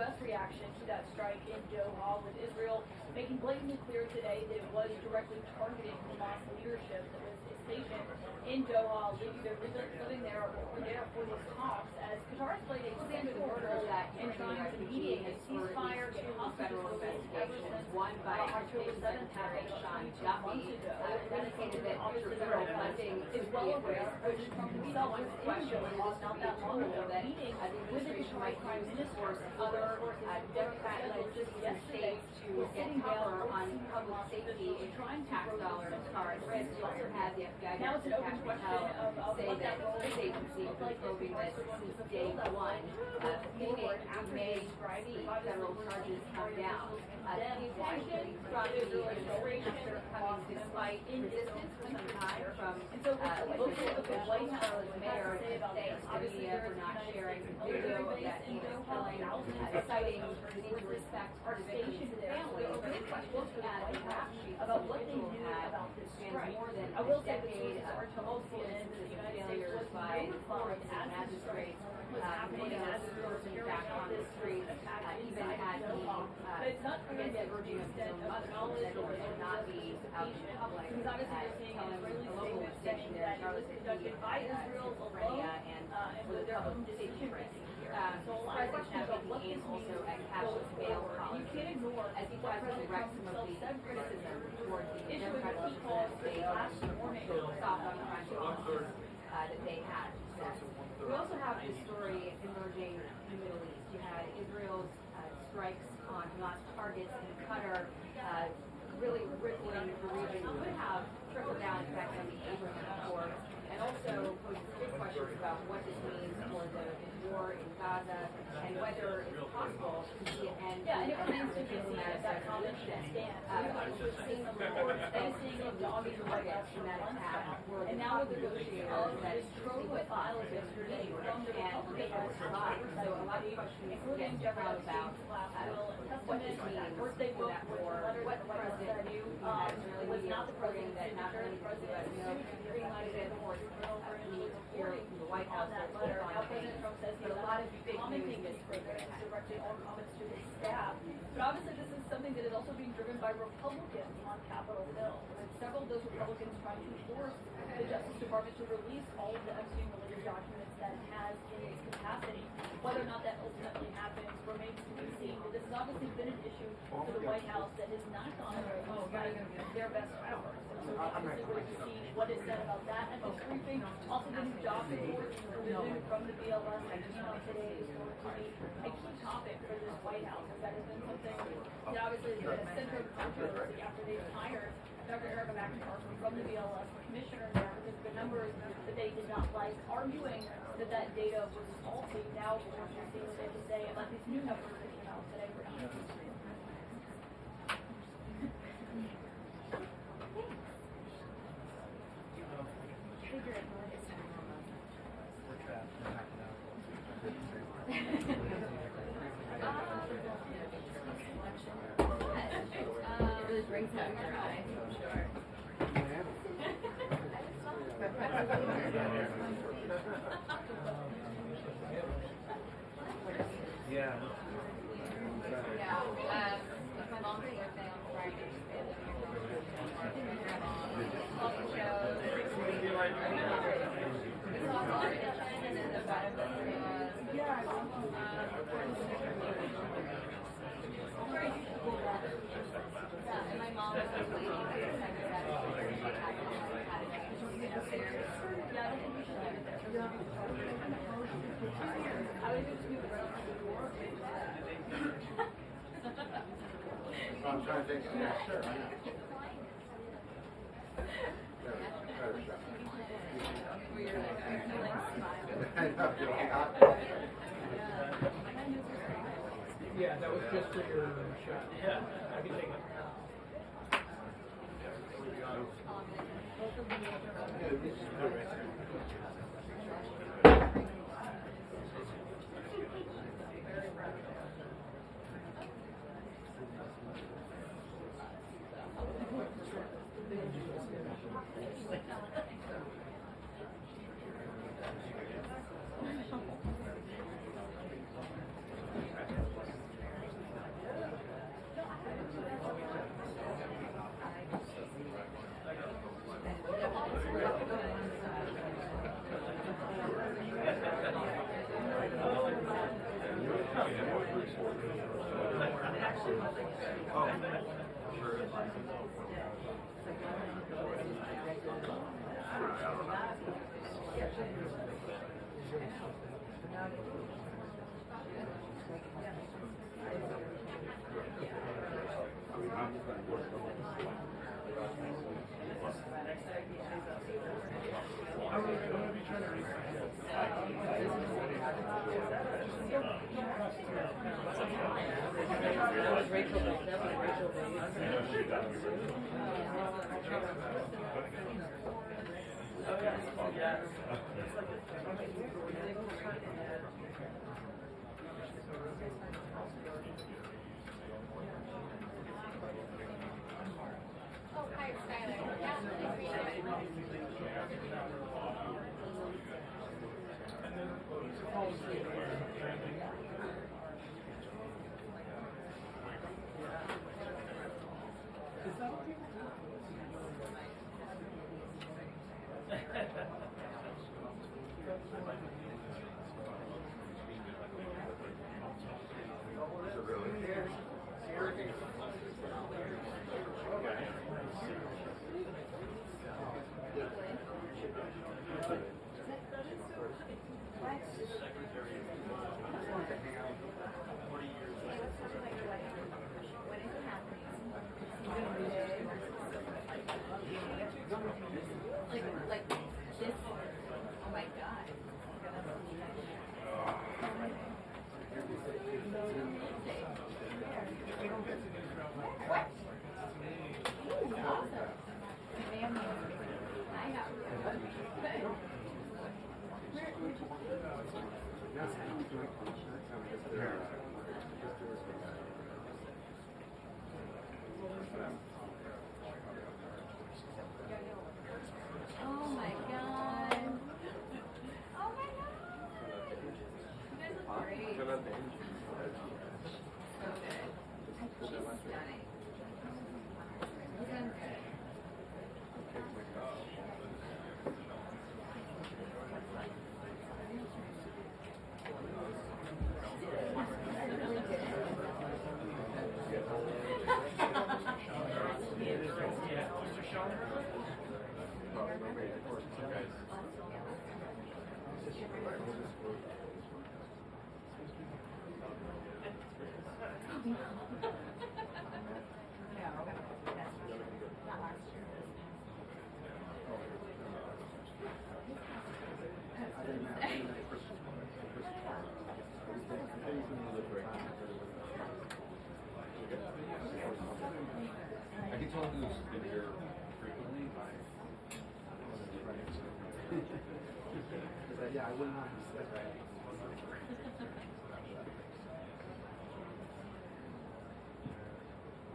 U.S. reaction to that strike in Doha, with Israel making blatantly clear today that it was directly targeting Hamas leadership that was stationed in Doha, living there or were there for these talks, as Qatar has played a standard order in trying to mediate a ceasefire to hostage negotiations won by October 7th happened 2 months ago. Indicated that federal funding is well aware, President Trump himself was in Doha not that long ago, meeting with the Qatari Prime Minister and other Democrat-led yesterday to get cover on public safety and trying to tax dollars are at risk. You also had the FBI now it's an open question of say what that that this agency is probing this since day one, meaning we may see federal charges come down. The attention from the administration coming despite resistance for some time from the White House mayor saying to the media for not sharing video that he was filming, citing the need to respect our victims' families. But the question at the rap sheet about what they people knew had about this spans strike. more than I will a say that decade sources are of told tumultuous that the United States failures was by courts and magistrates, putting those person back on the streets, even had the urging of his own mother that it would not be out in public, telling a local station there, Charlotte, by Israel alone and for the public safety risk. So a lot of questions about what this also means at cashless bail you policy, can't ignore as he tries to direct some of the criticism toward the issue Democrat with people legislative last morning. soft on crime policies that they had. We also have the story emerging in the Middle East. You had Israel's strikes on Hamas targets in Qatar, really rippling the region, could have trickle-down effect on the Abraham Accords, and also poses big questions about what this means for the war in Gaza and whether it's possible to see an end Yeah, and it remains to be seen diplomatic if that comment resolution. should stand. We've seen the reports facing dogged targets from that attack were And the now top with the negotiators that this trove of files yesterday from the and they Republican were survived. So a lot of questions including get Jeff out about what this means for that war, what the president knew was not the reporting that not only the the U.S. greenlighted it, of course, here from the White House, that they're letter. on Now President Trump says but a lot of big commenting news this program has directed all comments to his staff. But obviously this is something that is also being driven by Republicans on Capitol Hill. And several of those Republicans trying to force the Justice Department to release all of the Epstein-related documents that it has in its capacity. Whether or not that ultimately happens remains to be seen. But this has obviously been an issue for the White House that has not gone away despite their best efforts. So we're obviously going to see what is said about that at this briefing. Also the new job report revision from the BLS that came out today is going to be a key topic for this White House. As that has been something that obviously has been a center of controversy after they've hired Dr. Erica McIntosh from the BLS commissioner there, because the numbers that they did not like, arguing that that data was faulty. Now we're going to see what they have to say about these new numbers that came out today for really brings out your eye, I'm sure. Yeah. My mom's birthday on Friday. And then the bottom of and my mom was waiting for the second I'm trying to think. Yeah, sure. Yeah, that was just for your shot. Yeah, I can take it. Like this. Oh my god. What? Ooh, awesome. Man, I have. Oh my god. Oh my god. You guys look great. So good. She's stunning. Isn't good. I can tell who's been here frequently. Yeah, I wouldn't have to say that.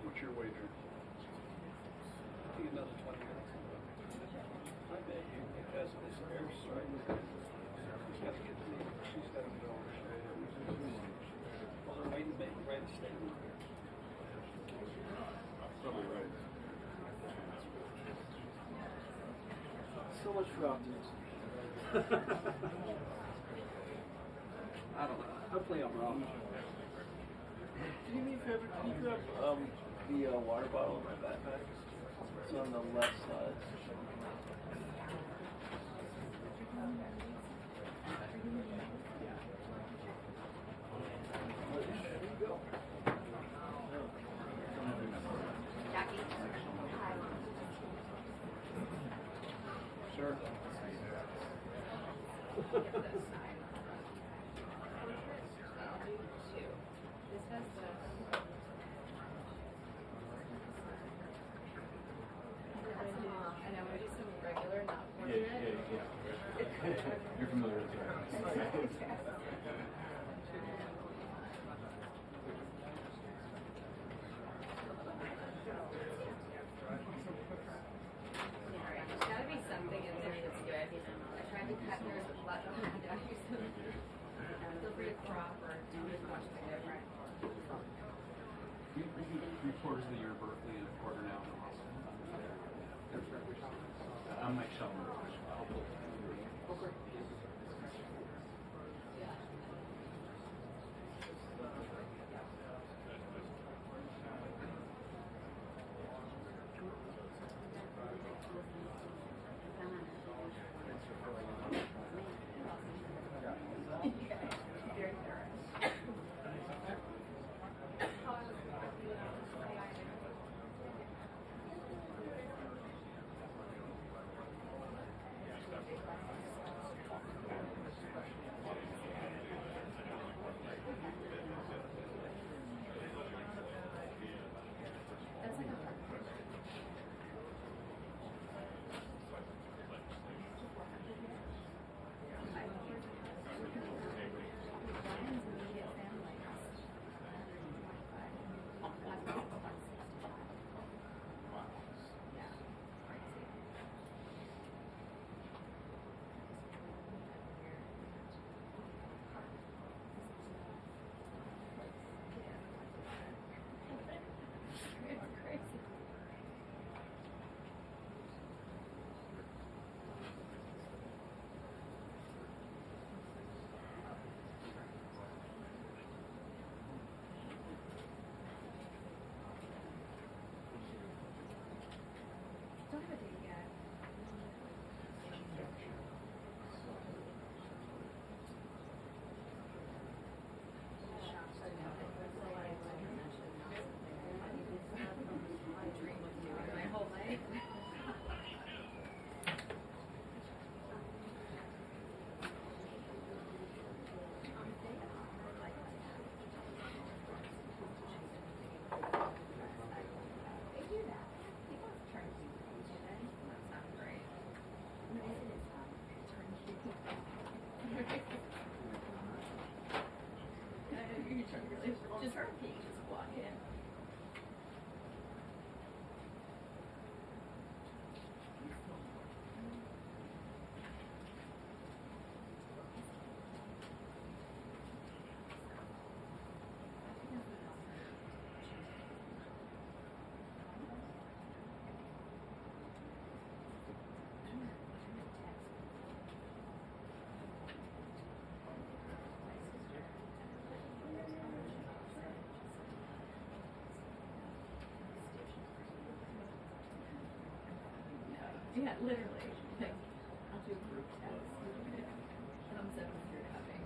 What's your wager? Take another 20 minutes. I bet you, because of this airstrike, she's got to get to me. She's got to get over. Well, they're waiting to make the right statement. Probably right. So much for optimism. I don't know. Hopefully I'm wrong. Do you mean a favor? Can you grab the water bottle in my backpack? It's on the left side. There you go. Jackie. Sure. This has the. I know, we do some regular, not portrait. You're familiar with that. There's gotta be something in there that's good. I tried to cut yours with blood. Feel free to crop or do as much as different. We do 3/4 of the year Berkeley and a quarter now in Austin. I'm Mike Sheldon. Yeah, literally. Like, I'll do a group text. Thumbs up if you're having.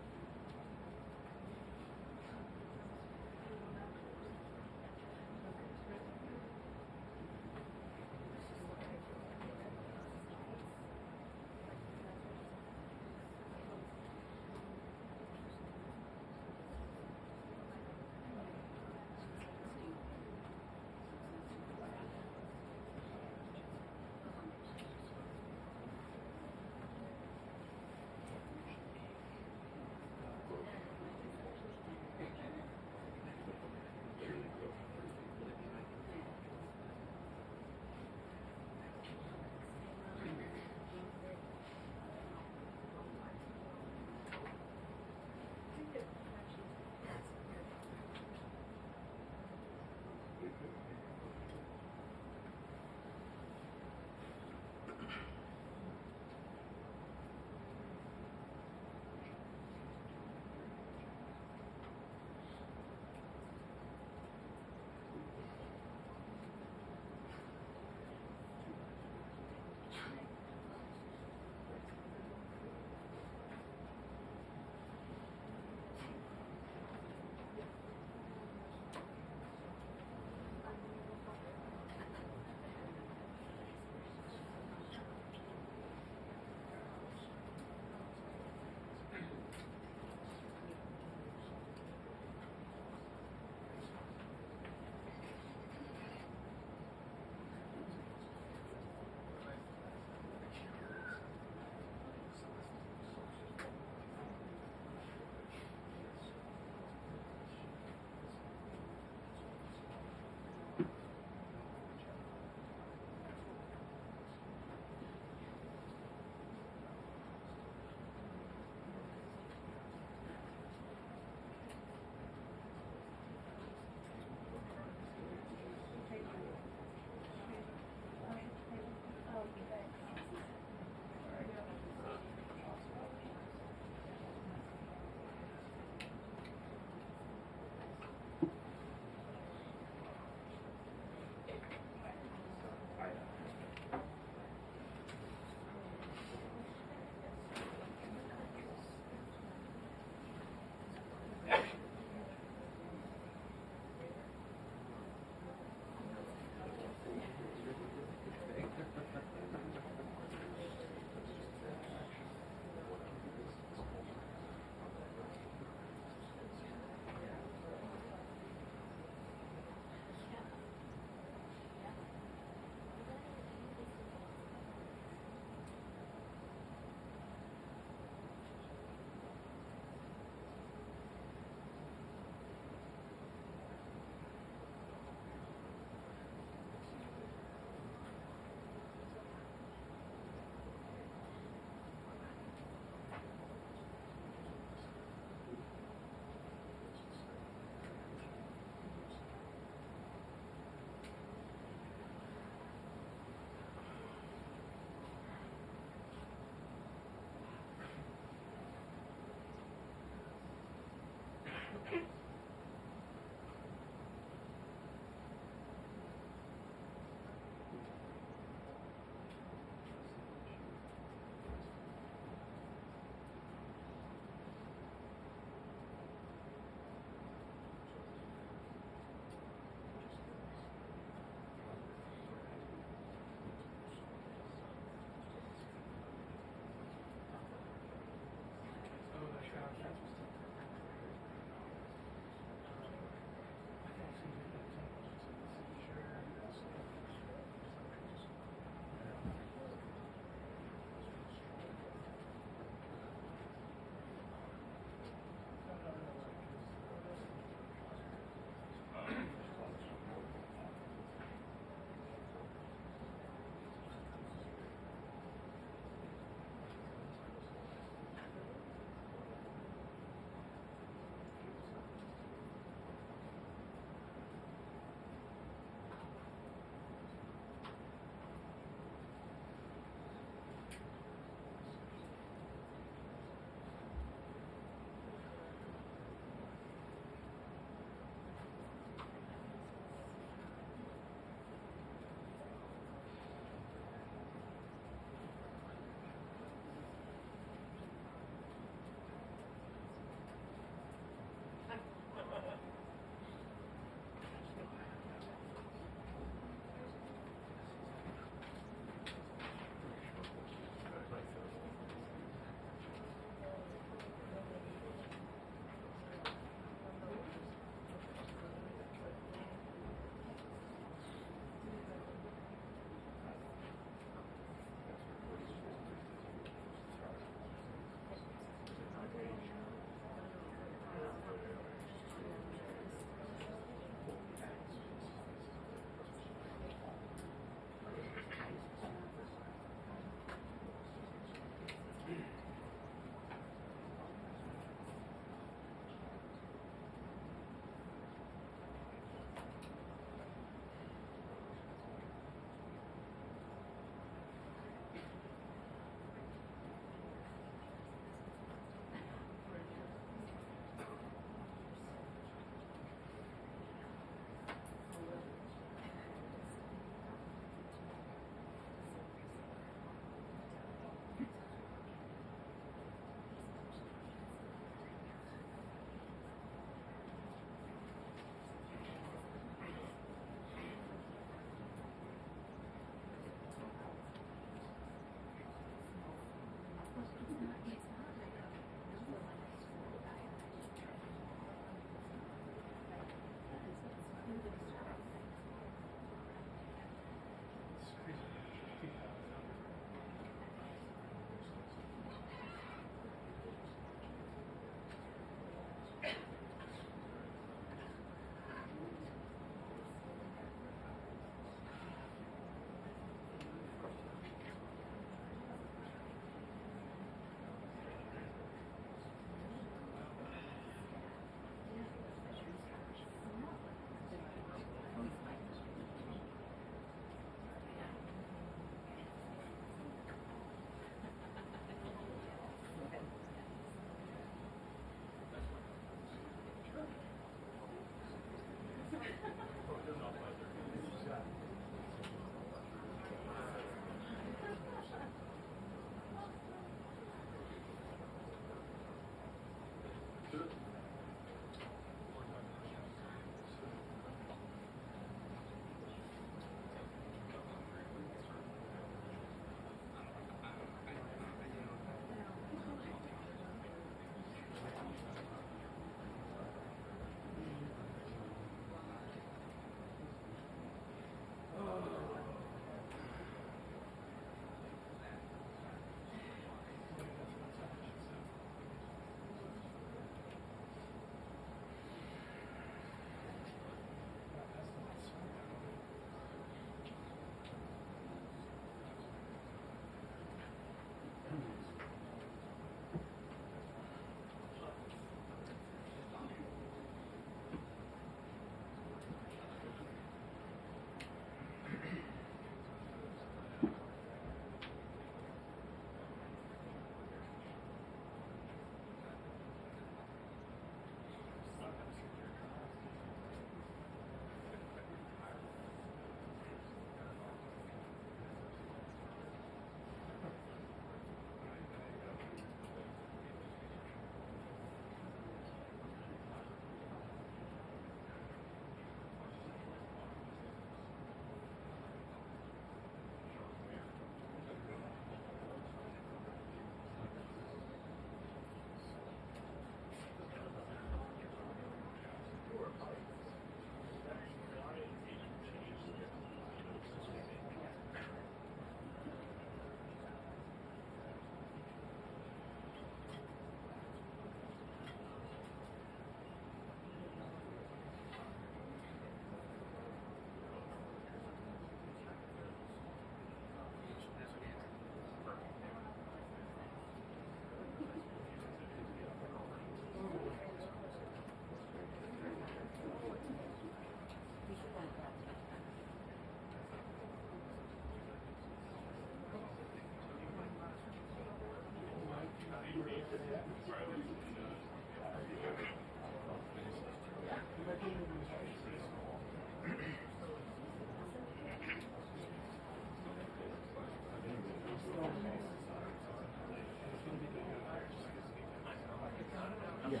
Right.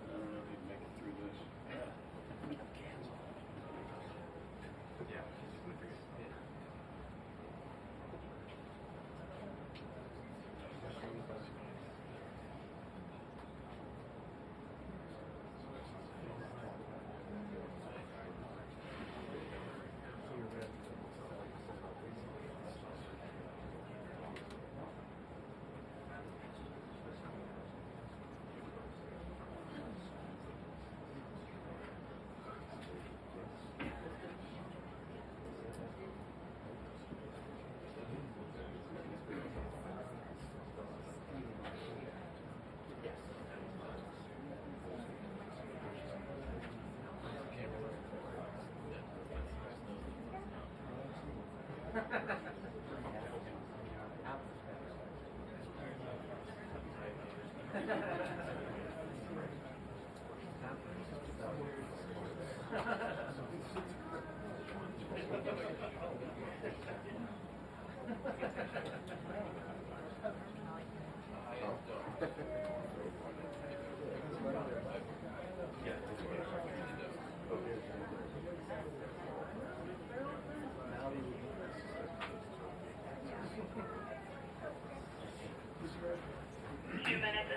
I don't know if he'd make it through this.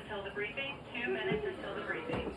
Until the briefing. 2 minutes until the briefing.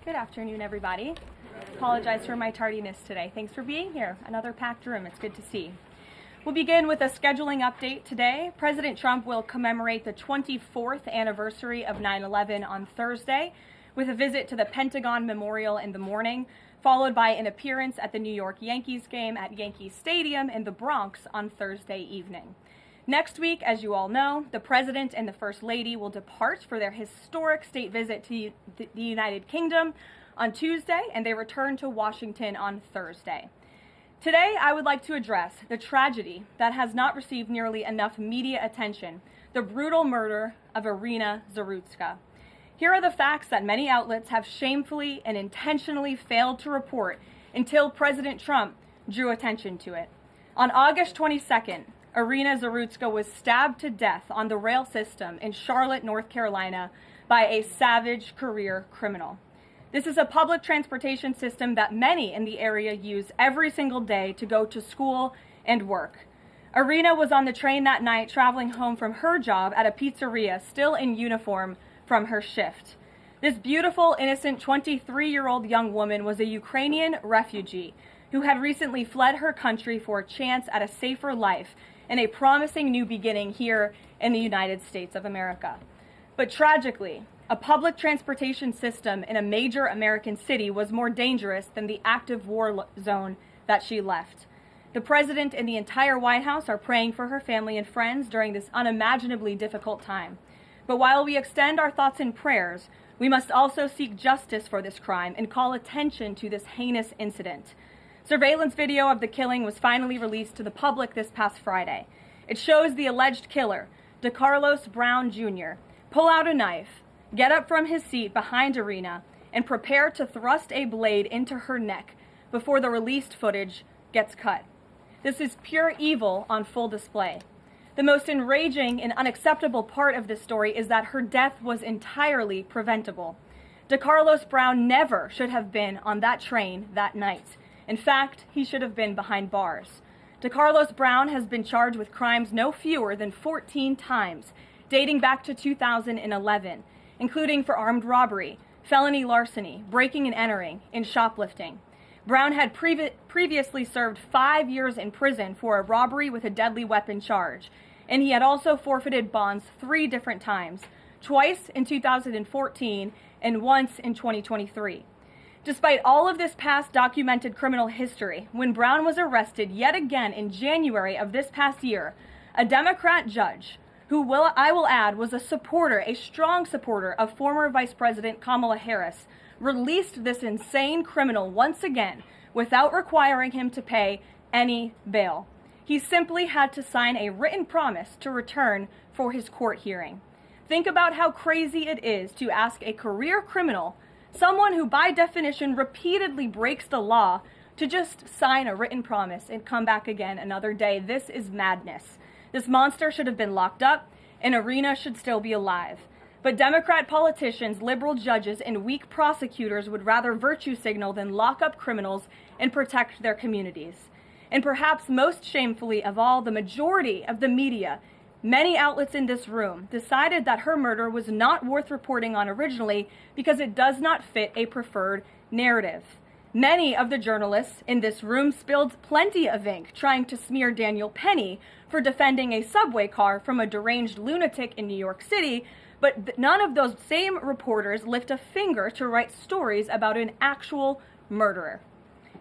Good afternoon, everybody. Apologize for my tardiness today. Thanks for being here. Another packed room. It's good to see. We'll begin with a scheduling update today. President Trump will commemorate the 24th anniversary of 9/11 on Thursday with a visit to the Pentagon Memorial in the morning, followed by an appearance at the New York Yankees game at Yankee Stadium in the Bronx on Thursday evening. Next week, as you all know, the President and the First Lady will depart for their historic state visit to the United Kingdom on Tuesday, and they return to Washington on Thursday. Today, I would like to address the tragedy that has not received nearly enough media attention, the brutal murder of Irina Zarutska. Here are the facts that many outlets have shamefully and intentionally failed to report until President Trump drew attention to it. On August 22nd, Irina Zarutska was stabbed to death on the rail system in Charlotte, North Carolina, by a savage career criminal. This is a public transportation system that many in the area use every single day to go to school and work. Irina was on the train that night traveling home from her job at a pizzeria, still in uniform from her shift. This beautiful, innocent 23-year-old young woman was a Ukrainian refugee who had recently fled her country for a chance at a safer life and a promising new beginning here in the United States of America. But tragically, a public transportation system in a major American city was more dangerous than the active war zone that she left. The President and the entire White House are praying for her family and friends during this unimaginably difficult time. But while we extend our thoughts and prayers, we must also seek justice for this crime and call attention to this heinous incident. Surveillance video of the killing was finally released to the public this past Friday. It shows the alleged killer, DeCarlos Brown Jr., pull out a knife, get up from his seat behind Irina, and prepare to thrust a blade into her neck before the released footage gets cut. This is pure evil on full display. The most enraging and unacceptable part of this story is that her death was entirely preventable. DeCarlos Brown never should have been on that train that night. In fact, he should have been behind bars. DeCarlos Brown has been charged with crimes no fewer than 14 times, dating back to 2011, including for armed robbery, felony larceny, breaking and entering, and shoplifting. Brown had previously served 5 years in prison for a robbery with a deadly weapon charge, and he had also forfeited bonds 3 different times, twice in 2014 and once in 2023. Despite all of this past documented criminal history, when Brown was arrested yet again in January of this past year, a Democrat judge, who I will add was a strong supporter of former Vice President Kamala Harris, released this insane criminal once again without requiring him to pay any bail. He simply had to sign a written promise to return for his court hearing. Think about how crazy it is to ask a career criminal, someone who by definition repeatedly breaks the law, to just sign a written promise and come back again another day. This is madness. This monster should have been locked up, and Irina should still be alive. But Democrat politicians, liberal judges, and weak prosecutors would rather virtue signal than lock up criminals and protect their communities. And perhaps most shamefully of all, the majority of the media, many outlets in this room, decided that her murder was not worth reporting on originally because it does not fit a preferred narrative. Many of the journalists in this room spilled plenty of ink trying to smear Daniel Penny for defending a subway car from a deranged lunatic in New York City, but none of those same reporters lift a finger to write stories about an actual murderer.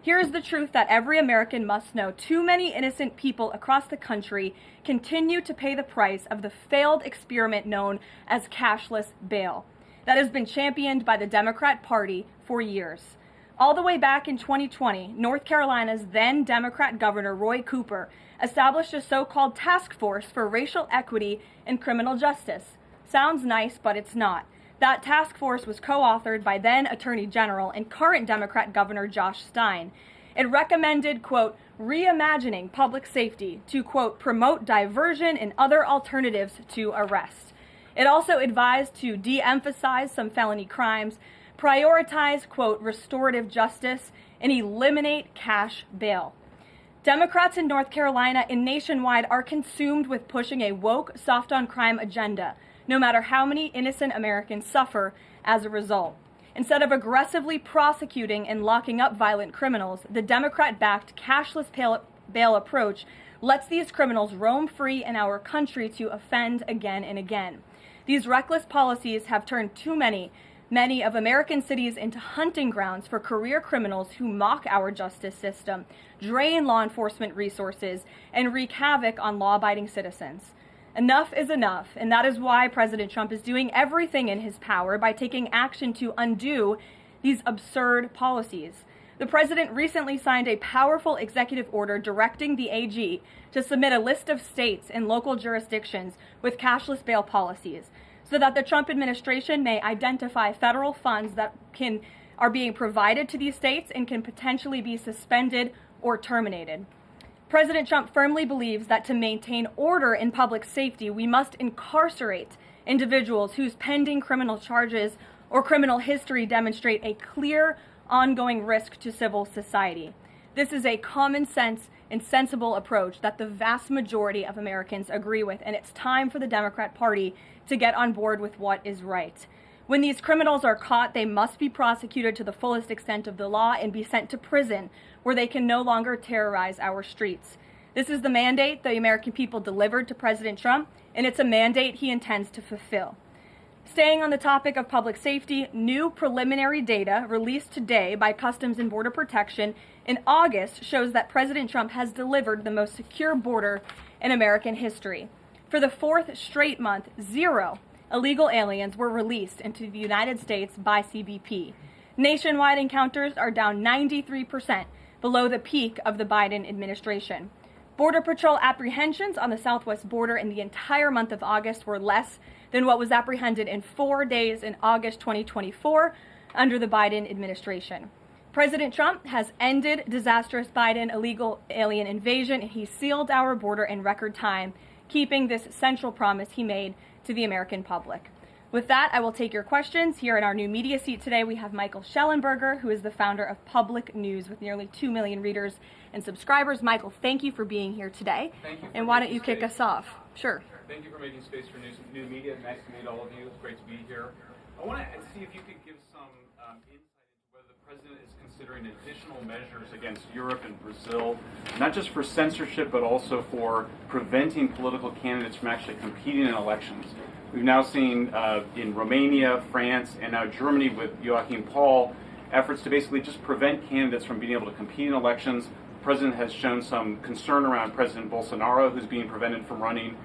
Here's the truth that every American must know. Too many innocent people across the country continue to pay the price of the failed experiment known as cashless bail that has been championed by the Democrat Party for years. All the way back in 2020, North Carolina's then Democrat Governor Roy Cooper established a so-called task force for racial equity and criminal justice. Sounds nice, but it's not. That task force was co-authored by then Attorney General and current Democrat Governor Josh Stein. It recommended, quote, reimagining public safety to, quote, promote diversion and other alternatives to arrest. It also advised to de-emphasize some felony crimes, prioritize, quote, restorative justice, and eliminate cash bail. Democrats in North Carolina and nationwide are consumed with pushing a woke, soft-on-crime agenda, no matter how many innocent Americans suffer as a result. Instead of aggressively prosecuting and locking up violent criminals, the Democrat-backed cashless bail approach lets these criminals roam free in our country to offend again and again. These reckless policies have turned too many of American cities into hunting grounds for career criminals who mock our justice system, drain law enforcement resources, and wreak havoc on law-abiding citizens. Enough is enough, and that is why President Trump is doing everything in his power by taking action to undo these absurd policies. The president recently signed a powerful executive order directing the AG to submit a list of states and local jurisdictions with cashless bail policies so that the Trump administration may identify federal funds that are being provided to these states and can potentially be suspended or terminated. President Trump firmly believes that to maintain order in public safety, we must incarcerate individuals whose pending criminal charges or criminal history demonstrate a clear, ongoing risk to civil society. This is a common sense and sensible approach that the vast majority of Americans agree with, and it's time for the Democrat Party to get on board with what is right. When these criminals are caught, they must be prosecuted to the fullest extent of the law and be sent to prison, where they can no longer terrorize our streets. This is the mandate the American people delivered to President Trump, and it's a mandate he intends to fulfill. Staying on the topic of public safety, new preliminary data released today by Customs and Border Protection in August shows that President Trump has delivered the most secure border in American history. For the fourth straight month, 0 illegal aliens were released into the United States by CBP. Nationwide encounters are down 93% below the peak of the Biden administration. Border Patrol apprehensions on the southwest border in the entire month of August were less than what was apprehended in 4 days in August 2024 under the Biden administration. President Trump has ended disastrous Biden illegal alien invasion, and he sealed our border in record time, keeping this central promise he made to the American public. With that, I will take your questions. Here in our new media seat today, we have Michael Schellenberger, who is the founder of Public News with nearly 2 million readers and subscribers. Michael, thank you for being here today. Thank you. And why don't you kick us off? Sure. Thank you for making space for new media. Nice to meet all of you. It's great to be here. I want to see if you could give some insight into whether the president is considering additional measures against Europe and Brazil, not just for censorship, but also for preventing political candidates from actually competing in elections. We've now seen in Romania, France, and now Germany with Joachim Paul, efforts to basically just prevent candidates from being able to compete in elections. The president has shown some concern around President Bolsonaro, who's being prevented from running.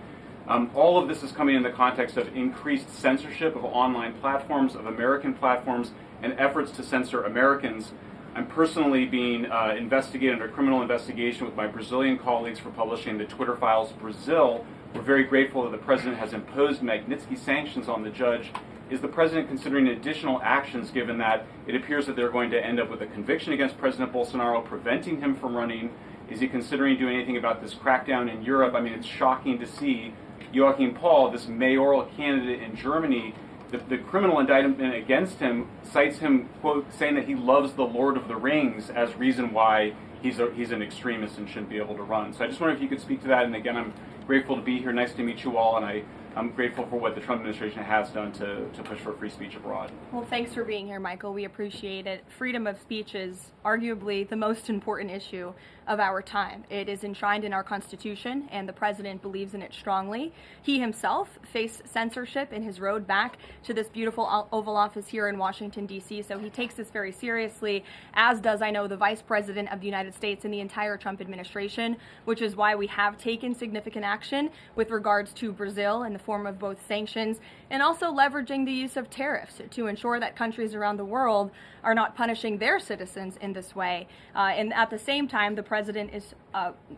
All of this is coming in the context of increased censorship of online platforms, of American platforms, and efforts to censor Americans. I'm personally being investigated under criminal investigation with my Brazilian colleagues for publishing the Twitter Files Brazil. We're very grateful that the president has imposed Magnitsky sanctions on the judge. Is the president considering additional actions, given that it appears that they're going to end up with a conviction against President Bolsonaro, preventing him from running? Is he considering doing anything about this crackdown in Europe? I mean, it's shocking to see Joachim Paul, this mayoral candidate in Germany, the criminal indictment against him cites him, quote, saying that he loves the Lord of the Rings as reason why he's an extremist and shouldn't be able to run. So I just wonder if you could speak to that. And again, I'm grateful to be here. Nice to meet you all. And I'm grateful for what the Trump administration has done to push for free speech abroad. Well, thanks for being here, Michael. We appreciate it. Freedom of speech is arguably the most important issue of our time. It is enshrined in our Constitution, and the president believes in it strongly. He himself faced censorship in his road back to this beautiful Oval Office here in Washington, D.C., so he takes this very seriously, as does, I know, the Vice President of the United States and the entire Trump administration, which is why we have taken significant action with regards to Brazil in the form of both sanctions and also leveraging the use of tariffs to ensure that countries around the world are not punishing their citizens in this way. And at the same time, the president is,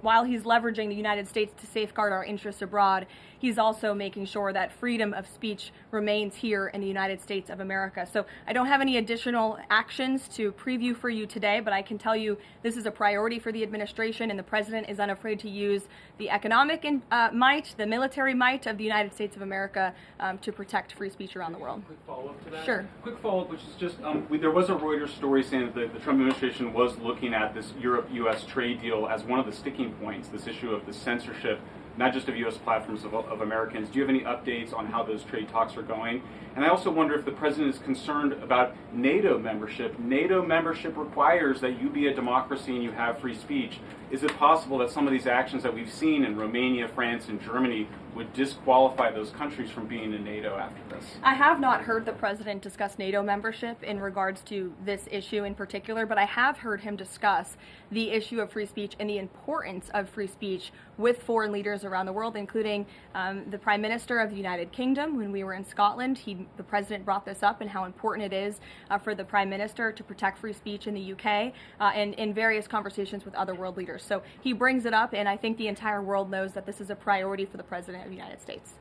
while he's leveraging the United States to safeguard our interests abroad, he's also making sure that freedom of speech remains here in the United States of America. So I don't have any additional actions to preview for you today, but I can tell you this is a priority for the administration, and the president is unafraid to use the economic might, the military might of the United States of America to protect free speech around the world. Quick follow-up to that? Sure. Quick follow-up, which is just, there was a Reuters story saying that the Trump administration was looking at this Europe-U.S. trade deal as one of the sticking points, this issue of the censorship not just of U.S. platforms, of Americans. Do you have any updates on how those trade talks are going? And I also wonder if the president is concerned about NATO membership. NATO membership requires that you be a democracy and you have free speech. Is it possible that some of these actions that we've seen in Romania, France, and Germany would disqualify those countries from being in NATO after this? I have not heard the president discuss NATO membership in regards to this issue in particular, but I have heard him discuss the issue of free speech and the importance of free speech with foreign leaders around the world, including the Prime Minister of the United Kingdom. When we were in Scotland, the president brought this up and how important it is for the Prime Minister to protect free speech in the UK and in various conversations with other world leaders. So he brings it up, and I think the entire world knows that this is a priority for the President of the United States.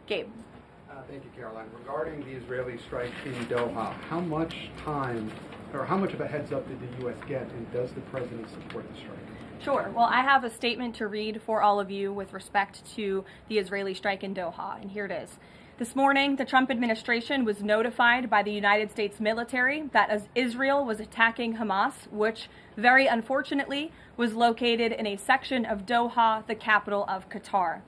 Gabe. Thank you, Caroline. Regarding the Israeli strike in Doha, how much time or how much of a heads up did the U.S. get, and does the president support the strike? Sure. Well, I have a statement to read for all of you with respect to the Israeli strike in Doha, and here it is. This morning, the Trump administration was notified by the United States military that as Israel was attacking Hamas, which very unfortunately was located in a section of Doha, the capital of Qatar.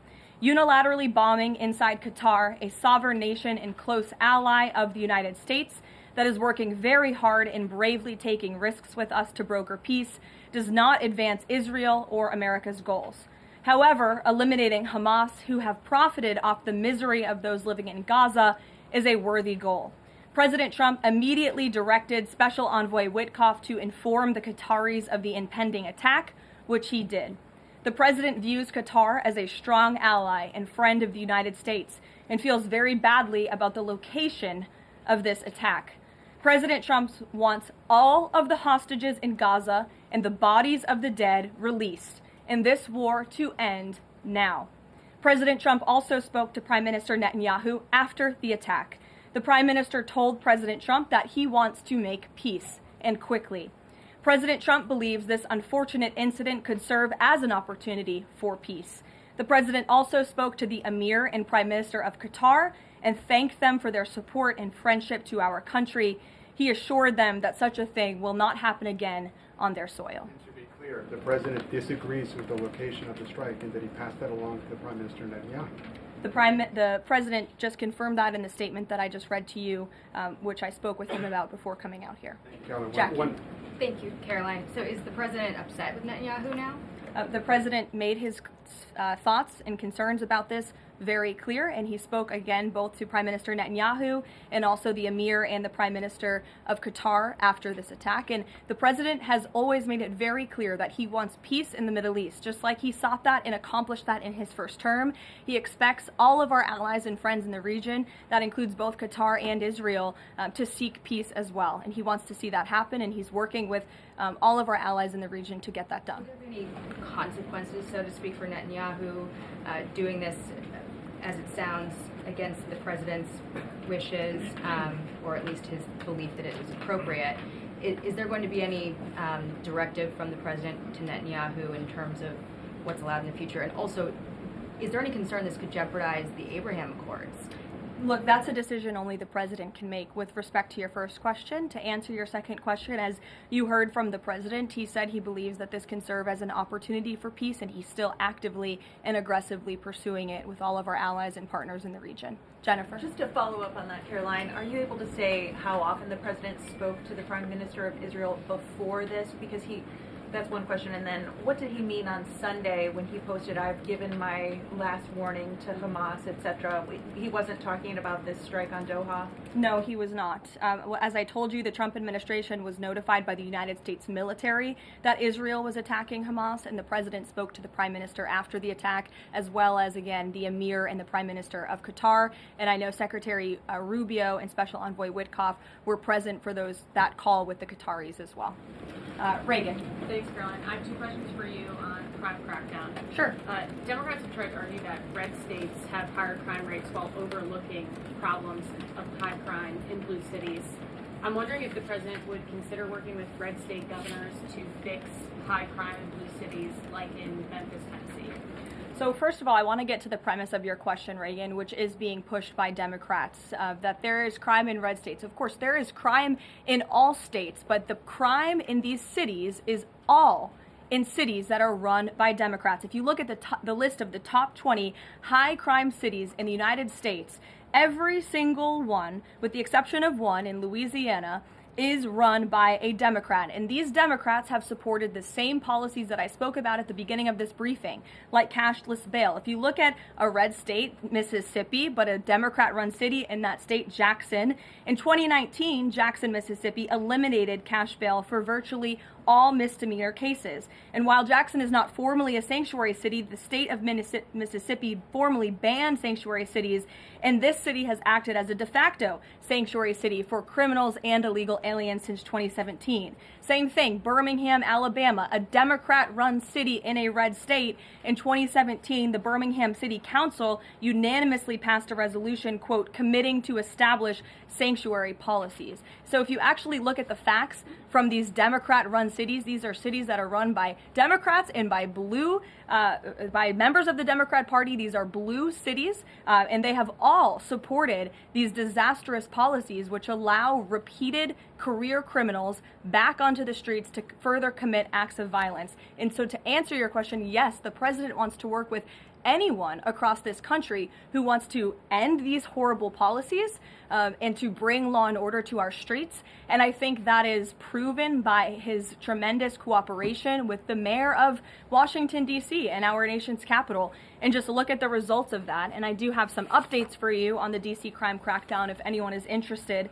Unilaterally bombing inside Qatar, a sovereign nation and close ally of the United States that is working very hard and bravely taking risks with us to broker peace, does not advance Israel or America's goals. However, eliminating Hamas, who have profited off the misery of those living in Gaza, is a worthy goal. President Trump immediately directed Special Envoy Witkoff to inform the Qataris of the impending attack, which he did. The president views Qatar as a strong ally and friend of the United States and feels very badly about the location of this attack. President Trump wants all of the hostages in Gaza and the bodies of the dead released, and this war to end now. President Trump also spoke to Prime Minister Netanyahu after the attack. The Prime Minister told President Trump that he wants to make peace, and quickly. President Trump believes this unfortunate incident could serve as an opportunity for peace. The president also spoke to the Emir and Prime Minister of Qatar and thanked them for their support and friendship to our country. He assured them that such a thing will not happen again on their soil. And to be clear, the president disagrees with the location of the strike, and that he passed that along to the Prime Minister Netanyahu. The president just confirmed that in the statement that I just read to you, which I spoke with him about before coming out here. Caroline, Jackie. Thank you, Caroline. So is the president upset with Netanyahu now? The president made his thoughts and concerns about this very clear, and he spoke again both to Prime Minister Netanyahu and also the Emir and the Prime Minister of Qatar after this attack. And the president has always made it very clear that he wants peace in the Middle East, just like he sought that and accomplished that in his first term. He expects all of our allies and friends in the region, that includes both Qatar and Israel, to seek peace as well. And he wants to see that happen, and he's working with all of our allies in the region to get that done. Are there any consequences, so to speak, for Netanyahu doing this, as it sounds, against the president's wishes, or at least his belief that it was appropriate? Is there going to be any directive from the president to Netanyahu in terms of what's allowed in the future? And also, is there any concern this could jeopardize the Abraham Accords? Look, that's a decision only the president can make. With respect to your first question, to answer your second question, as you heard from the president, he said he believes that this can serve as an opportunity for peace, and he's still actively and aggressively pursuing it with all of our allies and partners in the region. Jennifer. Just to follow up on that, Caroline, are you able to say how often the president spoke to the Prime Minister of Israel before this? Because that's one question. And then what did he mean on Sunday when he posted, "I've given my last warning to Hamas," etc.? He wasn't talking about this strike on Doha? No, he was not. As I told you, the Trump administration was notified by the United States military that Israel was attacking Hamas, and the president spoke to the Prime Minister after the attack, as well as, again, the Emir and the Prime Minister of Qatar. And I know Secretary Rubio and Special Envoy Witkoff were present for that call with the Qataris as well. Reagan. Thanks, Caroline. I have two questions for you on crime crackdown. Sure. Democrats have tried to argue that red states have higher crime rates while overlooking problems of high crime in blue cities. I'm wondering if the president would consider working with red state governors to fix high crime in blue cities like in Memphis, Tennessee. So first of all, I want to get to the premise of your question, Reagan, which is being pushed by Democrats, that there is crime in red states. Of course, there is crime in all states, but the crime in these cities is all in cities that are run by Democrats. If you look at the list of the top 20 high crime cities in the United States, every single one, with the exception of one in Louisiana, is run by a Democrat. And these Democrats have supported the same policies that I spoke about at the beginning of this briefing, like cashless bail. If you look at a red state, Mississippi, but a Democrat-run city in that state, Jackson, in 2019, Jackson, Mississippi eliminated cash bail for virtually all misdemeanor cases. And while Jackson is not formally a sanctuary city, the state of Mississippi formally banned sanctuary cities, and this city has acted as a de facto sanctuary city for criminals and illegal aliens since 2017. Same thing, Birmingham, Alabama, a Democrat-run city in a red state. In 2017, the Birmingham City Council unanimously passed a resolution, quote, committing to establish sanctuary policies. So if you actually look at the facts from these Democrat-run cities, these are cities that are run by Democrats and by by members of the Democrat Party. These are blue cities, and they have all supported these disastrous policies which allow repeated career criminals back onto the streets to further commit acts of violence. And so to answer your question, yes, the president wants to work with anyone across this country who wants to end these horrible policies and to bring law and order to our streets. And I think that is proven by his tremendous cooperation with the mayor of Washington, D.C. and our nation's capital. And just look at the results of that. And I do have some updates for you on the D.C. crime crackdown if anyone is interested.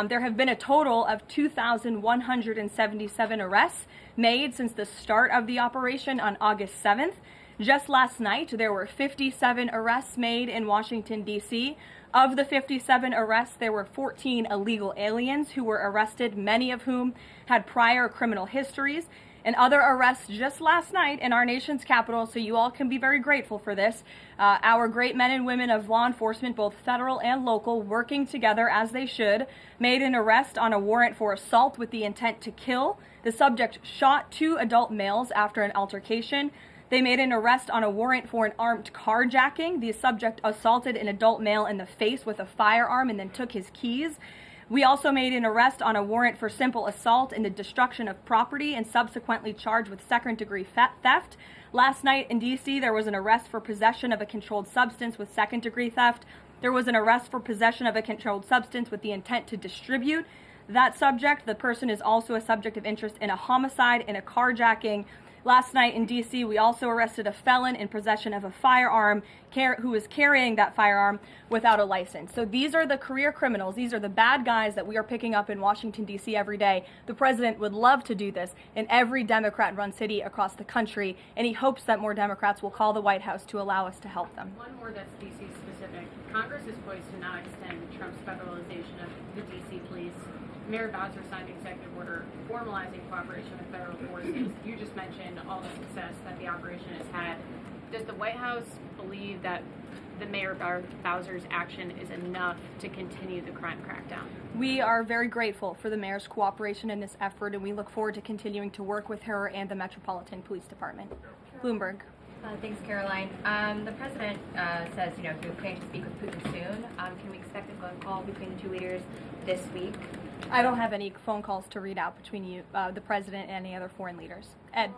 There have been a total of 2,177 arrests made since the start of the operation on August 7th. Just last night, there were 57 arrests made in Washington, D.C. Of the 57 arrests, there were 14 illegal aliens who were arrested, many of whom had prior criminal histories. And other arrests just last night in our nation's capital, so you all can be very grateful for this. Our great men and women of law enforcement, both federal and local, working together as they should, made an arrest on a warrant for assault with the intent to kill. The subject shot 2 adult males after an altercation. They made an arrest on a warrant for an armed carjacking. The subject assaulted an adult male in the face with a firearm and then took his keys. We also made an arrest on a warrant for simple assault and the destruction of property and subsequently charged with second-degree theft. Last night in D.C., there was an arrest for possession of a controlled substance with second-degree theft. There was an arrest for possession of a controlled substance with the intent to distribute that subject. The person is also a subject of interest in a homicide and a carjacking. Last night in D.C., we also arrested a felon in possession of a firearm who was carrying that firearm without a license. So these are the career criminals. These are the bad guys that we are picking up in Washington, D.C. every day. The president would love to do this in every Democrat-run city across the country, and he hopes that more Democrats will call the White House to allow us to help them. One more that's D.C. specific. Congress is poised to not extend Trump's federalization of the D.C. police. Mayor Bowser signed an executive order formalizing cooperation with federal forces. You just mentioned all the success that the operation has had. Does the White House believe that the Mayor Bowser's action is enough to continue the crime crackdown? We are very grateful for the mayor's cooperation in this effort, and we look forward to continuing to work with her and the Metropolitan Police Department. Bloomberg. Thanks, Caroline. The president says, he was planning to speak with Putin soon. Can we expect a phone call between the two leaders this week? I don't have any phone calls to read out between you, the president, and any other foreign leaders. Ed.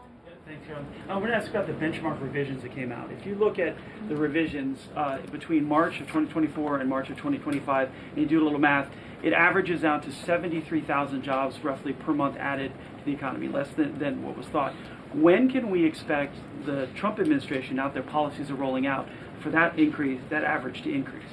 Thanks, Carolyn. I want to ask about the benchmark revisions that came out. If you look at the revisions between March of 2024 and March of 2025, and you do a little math, it averages out to 73,000 jobs roughly per month added to the economy, less than what was thought. When can we expect the Trump administration, now that their policies are rolling out, for that increase, that average to increase?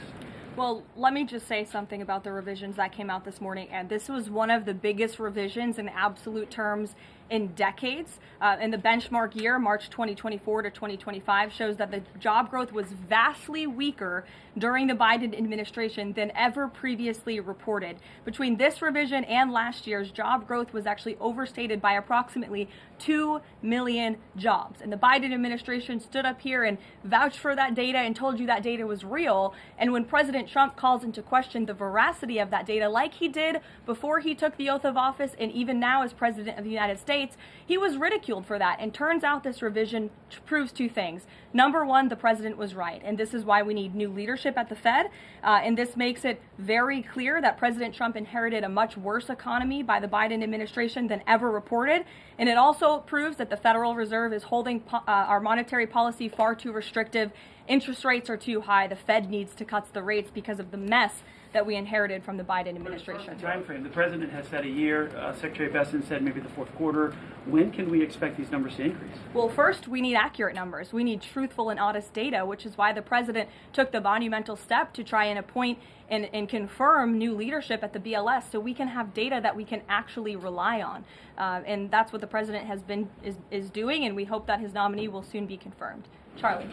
Well, let me just say something about the revisions that came out this morning. And this was one of the biggest revisions in absolute terms in decades. And the benchmark year, March 2024 to 2025, shows that the job growth was vastly weaker during the Biden administration than ever previously reported. Between this revision and last year's, job growth was actually overstated by approximately 2 million jobs. And the Biden administration stood up here and vouched for that data and told you that data was real. And when President Trump calls into question the veracity of that data, like he did before he took the oath of office and even now as President of the United States, States, he was ridiculed for that. And turns out this revision proves two things. Number one, the president was right, and this is why we need new leadership at the Fed. And this makes it very clear that President Trump inherited a much worse economy by the Biden administration than ever reported. And it also proves that the Federal Reserve is holding our monetary policy far too restrictive. Interest rates are too high. The Fed needs to cut the rates because of the mess that we inherited from the Biden administration. Time frame. The president has said a year. Secretary Besson said maybe the fourth quarter. When can we expect these numbers to increase? Well, first, we need accurate numbers. We need truthful and honest data, which is why the president took the monumental step to try and appoint and confirm new leadership at the BLS so we can have data that we can actually rely on. And that's what the president is doing, and we hope that his nominee will soon be confirmed. Charlie.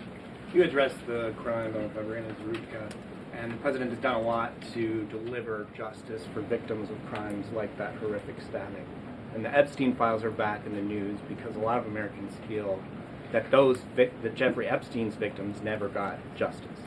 You addressed the crime of Irina Zurika, and the president has done a lot to deliver justice for victims of crimes like that horrific stabbing. And the Epstein files are back in the news because a lot of Americans feel that that Jeffrey Epstein's victims never got justice.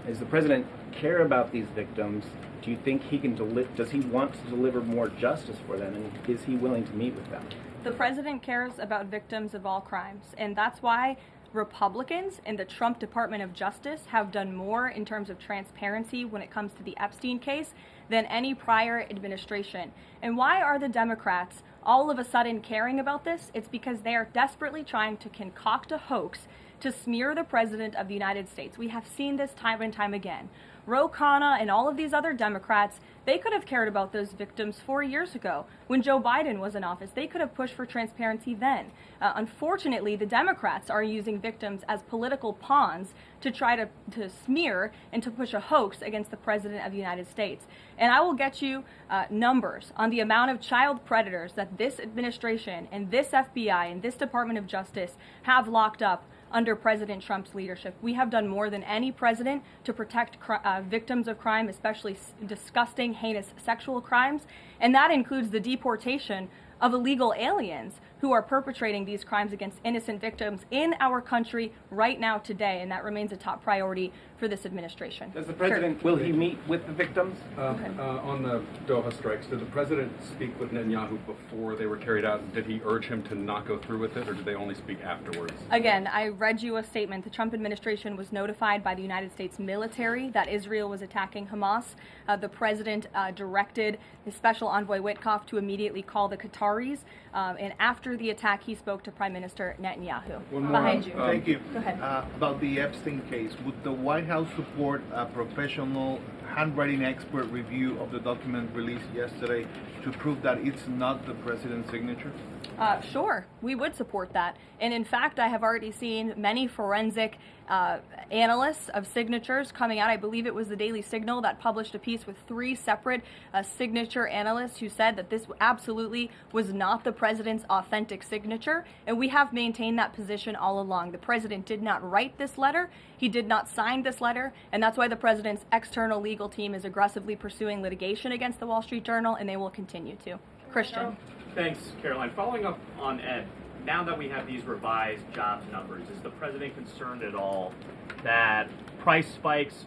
Does the president care about these victims? Do you think he can does he want to deliver more justice for them, and is he willing to meet with them? The president cares about victims of all crimes, and that's why Republicans in the Trump Department of Justice have done more in terms of transparency when it comes to the Epstein case than any prior administration. And why are the Democrats all of a sudden caring about this? It's because they are desperately trying to concoct a hoax to smear the President of the United States. We have seen this time and time again. Ro Khanna and all of these other Democrats, they could have cared about those victims 4 years ago when Joe Biden was in office. They could have pushed for transparency then. Unfortunately, the Democrats are using victims as political pawns to try to smear and to push a hoax against the President of the United States. And I will get you numbers on the amount of child predators that this administration and this FBI and this Department of Justice have locked up under President Trump's leadership. We have done more than any president to protect victims of crime, especially disgusting, heinous sexual crimes, and that includes the deportation of illegal aliens who are perpetrating these crimes against innocent victims in our country right now today, and that remains a top priority for this administration. Does the president, will he meet with the victims? On the Doha strikes, did the president speak with Netanyahu before they were carried out? Did he urge him to not go through with it, or did they only speak afterwards? Again, I read you a statement. The Trump administration was notified by the United States military that Israel was attacking Hamas. The president directed his special envoy Witkoff to immediately call the Qataris, and after the attack, he spoke to Prime Minister Netanyahu. Behind you. Thank you. Go ahead. About the Epstein case, would the White House support a professional handwriting expert review of the document released yesterday to prove that it's not the president's signature? Sure, we would support that. And in fact, I have already seen many forensic analysts of signatures coming out. I believe it was the Daily Signal that published a piece with 3 separate signature analysts who said that this absolutely was not the president's authentic signature. And we have maintained that position all along. The president did not write this letter. He did not sign this letter. And that's why the president's external legal team is aggressively pursuing litigation against the Wall Street Journal, and they will continue to. Christian. Thanks, Karoline. Following up on Ed, now that we have these revised jobs numbers, is the president concerned at all that price spikes,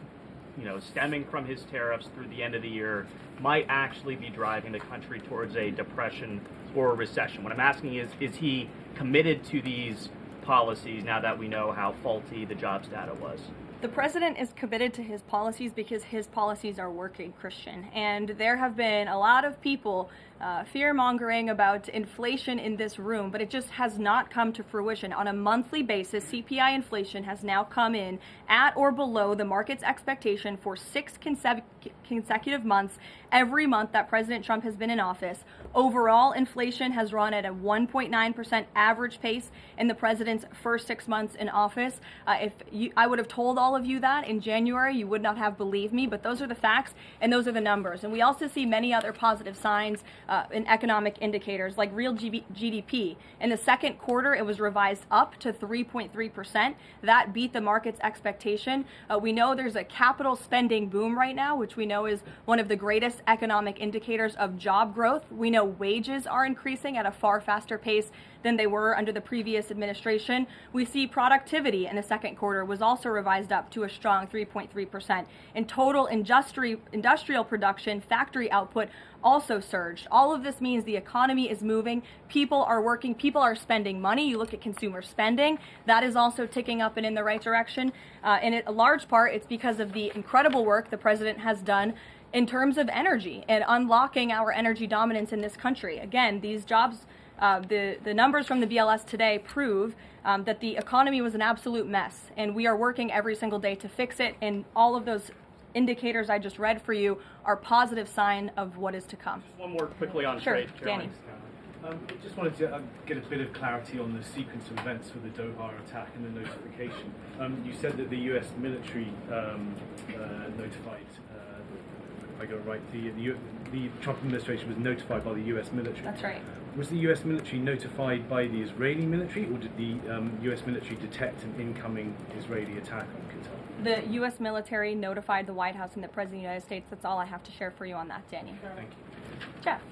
stemming from his tariffs through the end of the year, might actually be driving the country towards a depression or a recession? What I'm asking is he committed to these policies now that we know how faulty the jobs data was? The president is committed to his policies because his policies are working, Christian. And there have been a lot of people fear-mongering about inflation in this room, but it just has not come to fruition. On a monthly basis, CPI inflation has now come in at or below the market's expectation for 6 consecutive months, every month that President Trump has been in office. Overall, inflation has run at a 1.9% average pace in the president's first 6 months in office. I would have told all of you that in January, you would not have believed me, but those are the facts and those are the numbers. And we also see many other positive signs in economic indicators like real GDP. In the second quarter, it was revised up to 3.3%. That beat the market's expectation. We know there's a capital spending boom right now, which we know is one of the greatest economic indicators of job growth. We know wages are increasing at a far faster pace than they were under the previous administration. We see productivity in the second quarter was also revised up to a strong 3.3%. In total industrial production, factory output, also surged. All of this means the economy is moving, people are working, people are spending money. You look at consumer spending, that is also ticking up and in the right direction. And in a large part, it's because of the incredible work the president has done in terms of energy and unlocking our energy dominance in this country. Again, these jobs, the numbers from the BLS today prove that the economy was an absolute mess, and we are working every single day to fix it, and all of those indicators I just read for you are positive sign of what is to come. Just one more quickly on sure, trade, Danny. I just wanted to get a bit of clarity on the sequence of events for the Doha attack and the notification. You said that the U.S. military notified, if I got it right, the Trump administration was notified by the U.S. military. That's right. Was the U.S. military notified by the Israeli military, or did the U.S. military detect an incoming Israeli attack on Qatar? The U.S. military notified the White House and the President of the United States. That's all I have to share for you on that, Danny. Thank you. Jeff.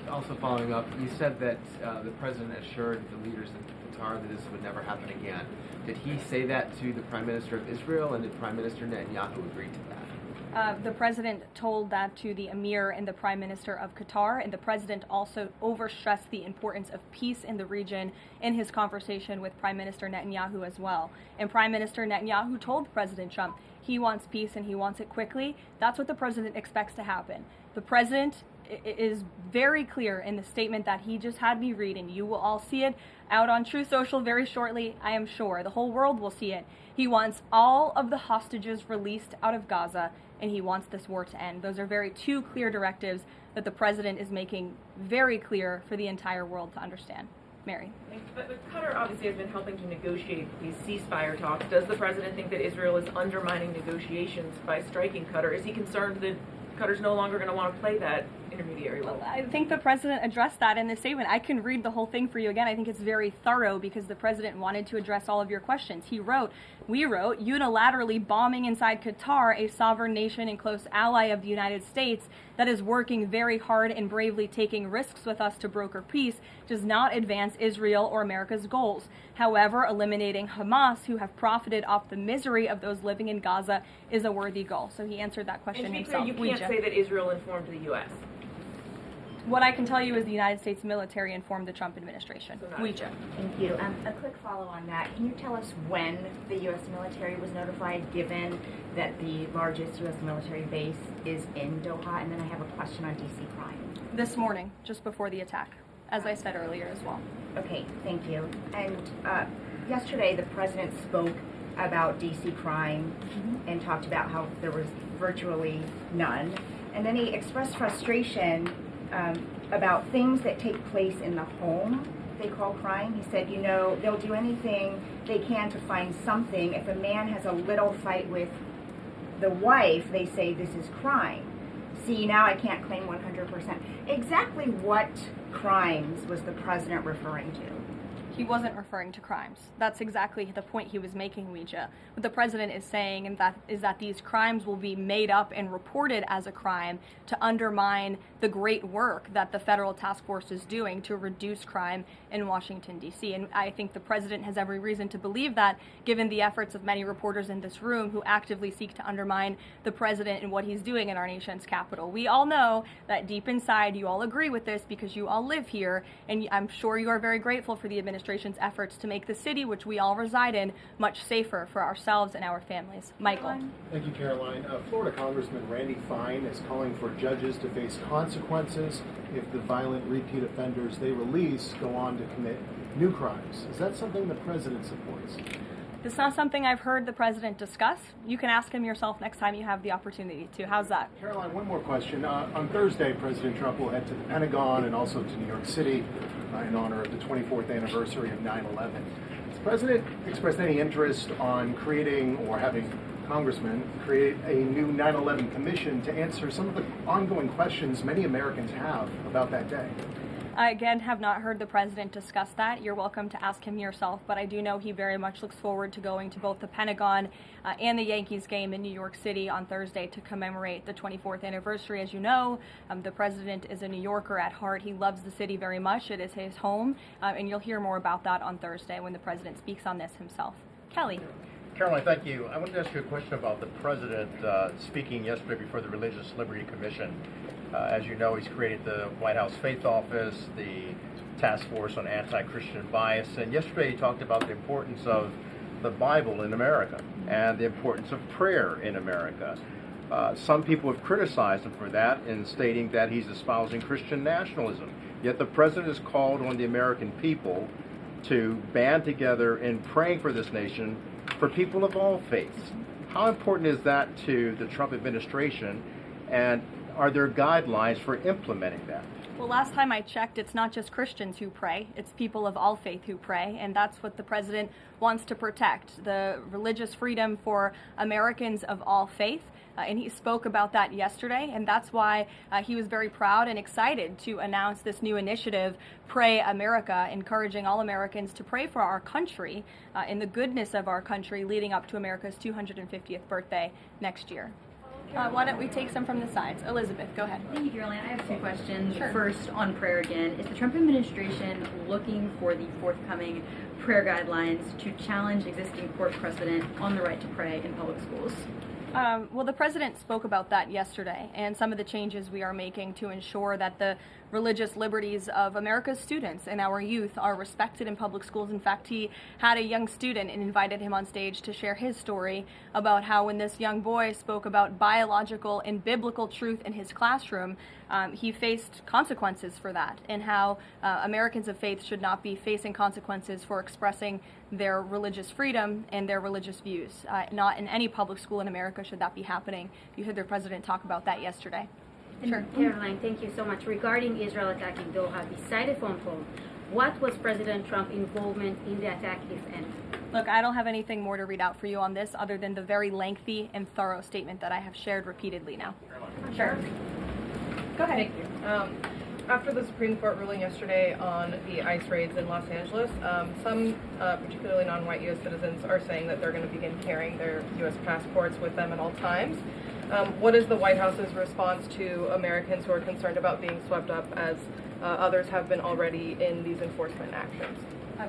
Also following up, you said that the President assured the leaders in Qatar that this would never happen again. Did he say that to the Prime Minister of Israel, and did Prime Minister Netanyahu agree to that? The president told that to the emir and the prime minister of Qatar, and the president also overstressed the importance of peace in the region in his conversation with Prime Minister Netanyahu as well. And Prime Minister Netanyahu told President Trump he wants peace and he wants it quickly. That's what the president expects to happen. The president is very clear in the statement that he just had me read, and you will all see it out on Truth Social very shortly, I am sure. The whole world will see it. He wants all of the hostages released out of Gaza, and he wants this war to end. Those are two clear directives that the president is making very clear for the entire world to understand. Mary. But Qatar obviously has been helping to negotiate these ceasefire talks. Does the president think that Israel is undermining negotiations by striking Qatar? Is he concerned that Qatar's no longer going to want to play that intermediary role? I think the president addressed that in the statement. I can read the whole thing for you again. I think it's very thorough because the president wanted to address all of your questions. We wrote, unilaterally bombing inside Qatar, a sovereign nation and close ally of the United States that is working very hard and bravely taking risks with us to broker peace, does not advance Israel or America's goals. However, eliminating Hamas, who have profited off the misery of those living in Gaza, is a worthy goal. So he answered that question and to be himself. clear, you can't say that Israel informed the U.S. What I can tell you is the United States military informed the Trump administration. Thank you. A quick follow on that. Can you tell us when the U.S. military was notified, given that the largest U.S. military base is in Doha? And then I have a question on D.C. crime. This morning, just before the attack, as I said earlier as well. Okay, thank you. And yesterday, the president spoke about D.C. crime and talked about how there was virtually none. And then he expressed frustration about things that take place in the home they call crime. He said, they'll do anything they can to find something. If a man has a little fight with the wife, they say this is crime. See, now I can't claim 100%. Exactly what crimes was the president referring to? He wasn't referring to crimes. That's exactly the point he was making, Ouija. What the president is saying is that these crimes will be made up and reported as a crime to undermine the great work that the federal task force is doing to reduce crime in Washington, D.C. And I think the president has every reason to believe that, given the efforts of many reporters in this room who actively seek to undermine the president and what he's doing in our nation's capital. We all know that deep inside you all agree with this because you all live here, and I'm sure you are very grateful for the administration's efforts to make the city, which we all reside in, much safer for ourselves and our families. Michael. Thank you, Caroline. Florida Congressman Randy Fine is calling for judges to face consequences if the violent repeat offenders they release go on to commit new crimes. Is that something the president supports? It's not something I've heard the president discuss. You can ask him yourself next time you have the opportunity to. How's that? Caroline, one more question. On Thursday, President Trump will head to the Pentagon and also to New York City in honor of the 24th anniversary of 9/11. Has the president expressed any interest on creating or having congressmen create a new 9/11 commission to answer some of the ongoing questions many Americans have about that day? I, again, have not heard the president discuss that. You're welcome to ask him yourself, but I do know he very much looks forward to going to both the Pentagon and the Yankees game in New York City on Thursday to commemorate the 24th anniversary. As you know, the president is a New Yorker at heart. He loves the city very much. It is his home, and you'll hear more about that on Thursday when the president speaks on this himself. Kelly. Caroline, thank you. I wanted to ask you a question about the president speaking yesterday before the Religious Liberty Commission. As you know, he's created the White House Faith Office, the Task Force on Anti-Christian Bias, and yesterday he talked about the importance of the Bible in America and the importance of prayer in America. Some people have criticized him for that in stating that he's espousing Christian nationalism. Yet the president has called on the American people to band together in praying for this nation for people of all faiths. How important is that to the Trump administration, and are there guidelines for implementing that? Well, last time I checked, it's not just Christians who pray, it's people of all faith who pray, and that's what the president wants to protect, the religious freedom for Americans of all faith. And he spoke about that yesterday, and that's why he was very proud and excited to announce this new initiative, Pray America, encouraging all Americans to pray for our country and the goodness of our country leading up to America's 250th birthday next year. Why don't we take some from the sides? Elizabeth, go ahead. Thank you, Caroline. I have two questions. Sure. First, on prayer again. Is the Trump administration looking for the forthcoming prayer guidelines to challenge existing court precedent on the right to pray in public schools? Well, the president spoke about that yesterday, and some of the changes we are making to ensure that the religious liberties of America's students and our youth are respected in public schools. In fact, he had a young student and invited him on stage to share his story about how when this young boy spoke about biological and biblical truth in his classroom, he faced consequences for that, and how Americans of faith should not be facing consequences for expressing their religious freedom and their religious views. Not in any public school in America should that be happening. You heard the president talk about that yesterday. Sure. Caroline, thank you so much. Regarding Israel attacking Doha, beside a phone call, what was President Trump's involvement in the attack, if any? Look, I don't have anything more to read out for you on this other than the very lengthy and thorough statement that I have shared repeatedly now. Sure. Go ahead. Thank you. After the Supreme Court ruling yesterday on the ICE raids in Los Angeles, some, particularly non-white U.S. citizens, are saying that they're going to begin carrying their U.S. passports with them at all times. What is the White House's response to Americans who are concerned about being swept up, as others have been already, in these enforcement actions?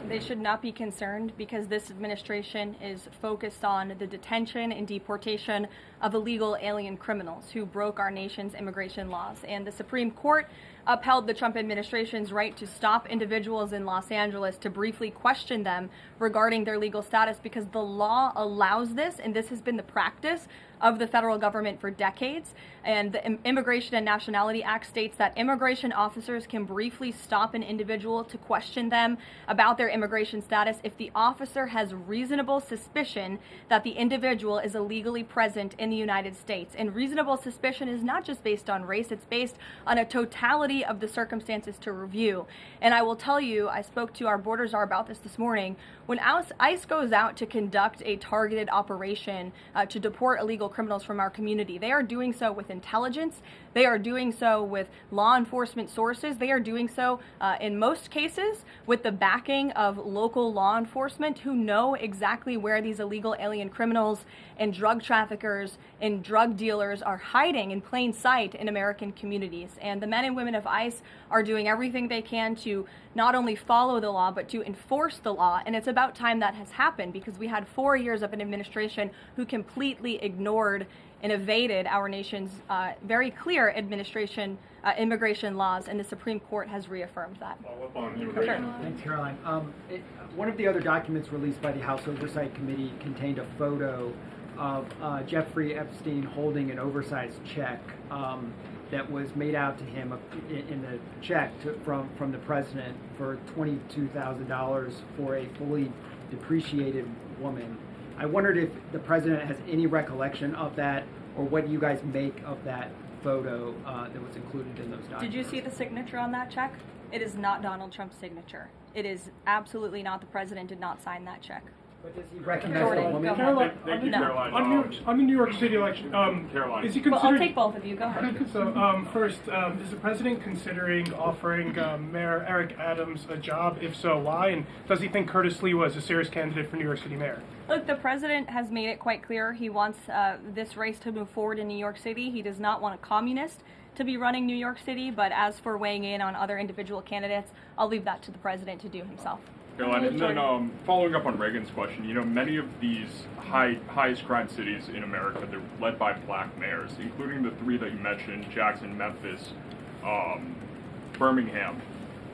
They should not be concerned, because this administration is focused on the detention and deportation of illegal alien criminals who broke our nation's immigration laws. And the Supreme Court upheld the Trump administration's right to stop individuals in Los Angeles to briefly question them regarding their legal status, because the law allows this, and this has been the practice of the federal government for decades. And the Immigration and Nationality Act states that immigration officers can briefly stop an individual to question them about their immigration status if the officer has reasonable suspicion that the individual is illegally present in the United States. And reasonable suspicion is not just based on race, it's based on a totality of the circumstances to review. And I will tell you, I spoke to our border czar about this morning. When ICE goes out to conduct a targeted operation to deport illegal criminals from our community, they are doing so with intelligence, they are doing so with law enforcement sources, they are doing so in most cases with the backing of local law enforcement who know exactly where these illegal alien criminals and drug traffickers and drug dealers are hiding in plain sight in American communities. And the men and women of ICE are doing everything they can to not only follow the law, but to enforce the law. And it's about time that has happened, because we had 4 years of an administration who completely ignored and evaded our nation's very clear immigration laws, and the Supreme Court has reaffirmed that. Thanks, Caroline. One of the other documents released by the House Oversight Committee contained a photo of Jeffrey Epstein holding an oversized check that was made out to him in the check from the president for $22,000 for a fully depreciated woman. I wondered if the president has any recollection of that, or what you guys make of that photo that was included in those documents. Did you see the signature on that check? It is not Donald Trump's signature. It is absolutely not. The president did not sign that check. But does he recognize the woman? Caroline, Thank you, Caroline. on the New York City election, Caroline. Is he considering? Well, I'll take both of you. Go ahead. So, first, is the president considering offering Mayor Eric Adams a job? If so, why? And does he think Curtis Lee was a serious candidate for New York City mayor? Look, the president has made it quite clear he wants this race to move forward in New York City. He does not want a communist to be running New York City, but as for weighing in on other individual candidates, I'll leave that to the president to do himself. Caroline, and then following up on Reagan's question, many of these highest crime cities in America, they're led by black mayors, including the three that you mentioned, Jackson, Memphis, Birmingham.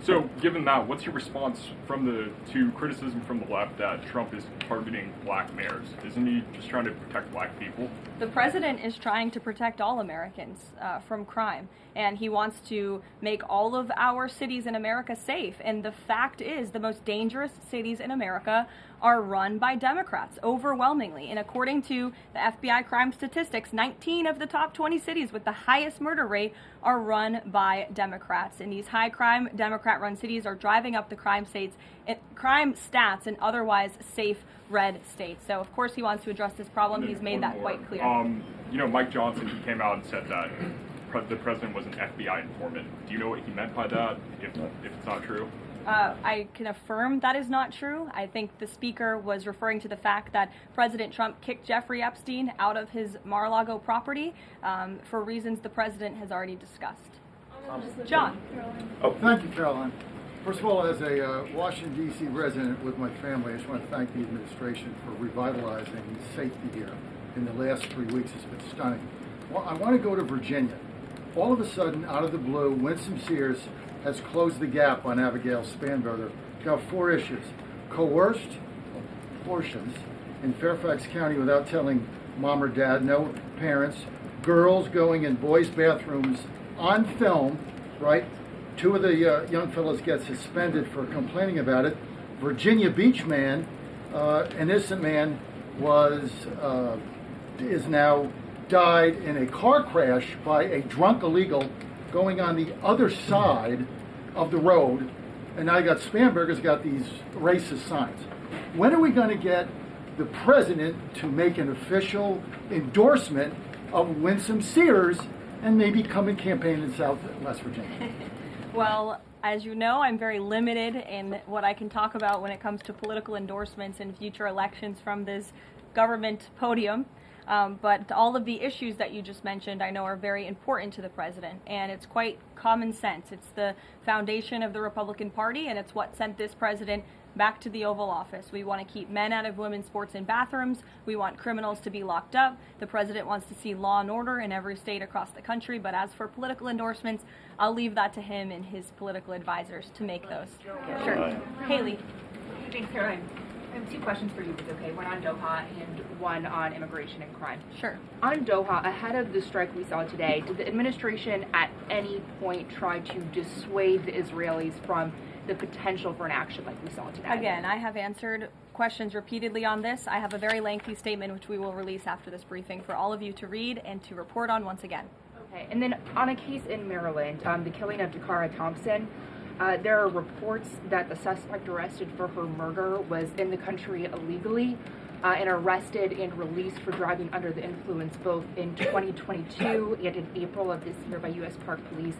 So given that, what's your response to criticism from the left that Trump is targeting black mayors? Isn't he just trying to protect black people? The president is trying to protect all Americans from crime, and he wants to make all of our cities in America safe. And the fact is, the most dangerous cities in America are run by Democrats, overwhelmingly. And according to the FBI crime statistics, 19 of the top 20 cities with the highest murder rate are run by Democrats. And these high crime, Democrat-run cities are driving up the crime stats in otherwise safe red states. So of course he wants to address this problem. He's made that quite clear. Mike Johnson, he came out and said that the president was an FBI informant. Do you know what he meant by that, if it's not true? I can affirm that is not true. I think the speaker was referring to the fact that President Trump kicked Jeffrey Epstein out of his Mar-a-Lago property for reasons the president has already discussed. John. Oh, thank you, Caroline. First of all, as a Washington, D.C. resident with my family, I just want to thank the administration for revitalizing safety here. In the last 3 weeks, it's been stunning. Well, I want to go to Virginia. All of a sudden, out of the blue, Winsome Sears has closed the gap on Abigail Spanberger. Got 4 issues. Coerced abortions in Fairfax County without telling mom or dad, no parents. Girls going in boys' bathrooms on film, right? 2 of the young fellows get suspended for complaining about it. Virginia Beach man, an innocent man, is now died in a car crash by a drunk illegal going on the other side of the road, and now you got Spanberger's got these racist signs. When are we going to get the president to make an official endorsement of Winsome Sears and maybe come and campaign in South West Virginia? Well, as you know, I'm very limited in what I can talk about when it comes to political endorsements in future elections from this government podium. But all of the issues that you just mentioned I know are very important to the president, and it's quite common sense. It's the foundation of the Republican Party, and it's what sent this president back to the Oval Office. We want to keep men out of women's sports and bathrooms. We want criminals to be locked up. The president wants to see law and order in every state across the country. But as for political endorsements, I'll leave that to him and his political advisors to make those. Sure. Haley. Thanks, Caroline. I have 2 questions for you, if it's okay. One on Doha and one on immigration and crime. Sure. On Doha, ahead of the strike we saw today, did the administration at any point try to dissuade the Israelis from the potential for an action like we saw today? Again, I have answered questions repeatedly on this. I have a very lengthy statement which we will release after this briefing for all of you to read and to report on once again. Okay, and then on a case in Maryland, the killing of Dakara Thompson, there are reports that the suspect arrested for her murder was in the country illegally and arrested and released for driving under the influence both in 2022 and in April of this year by U.S. Park Police.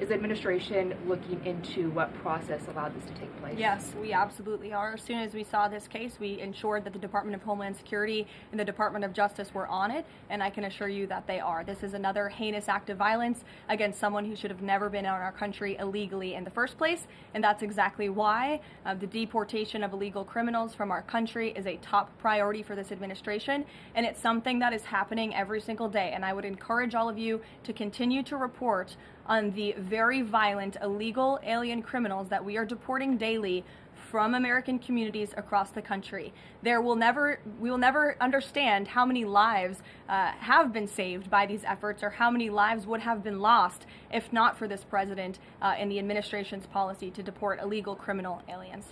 Is the administration looking into what process allowed this to take place? Yes, we absolutely are. As soon as we saw this case, we ensured that the Department of Homeland Security and the Department of Justice were on it, and I can assure you that they are. This is another heinous act of violence against someone who should have never been in our country illegally in the first place, and that's exactly why the deportation of illegal criminals from our country is a top priority for this administration, and it's something that is happening every single day. And I would encourage all of you to continue to report on the very violent illegal alien criminals that we are deporting daily from American communities across the country. We will never understand how many lives have been saved by these efforts, or how many lives would have been lost if not for this president and the administration's policy to deport illegal criminal aliens.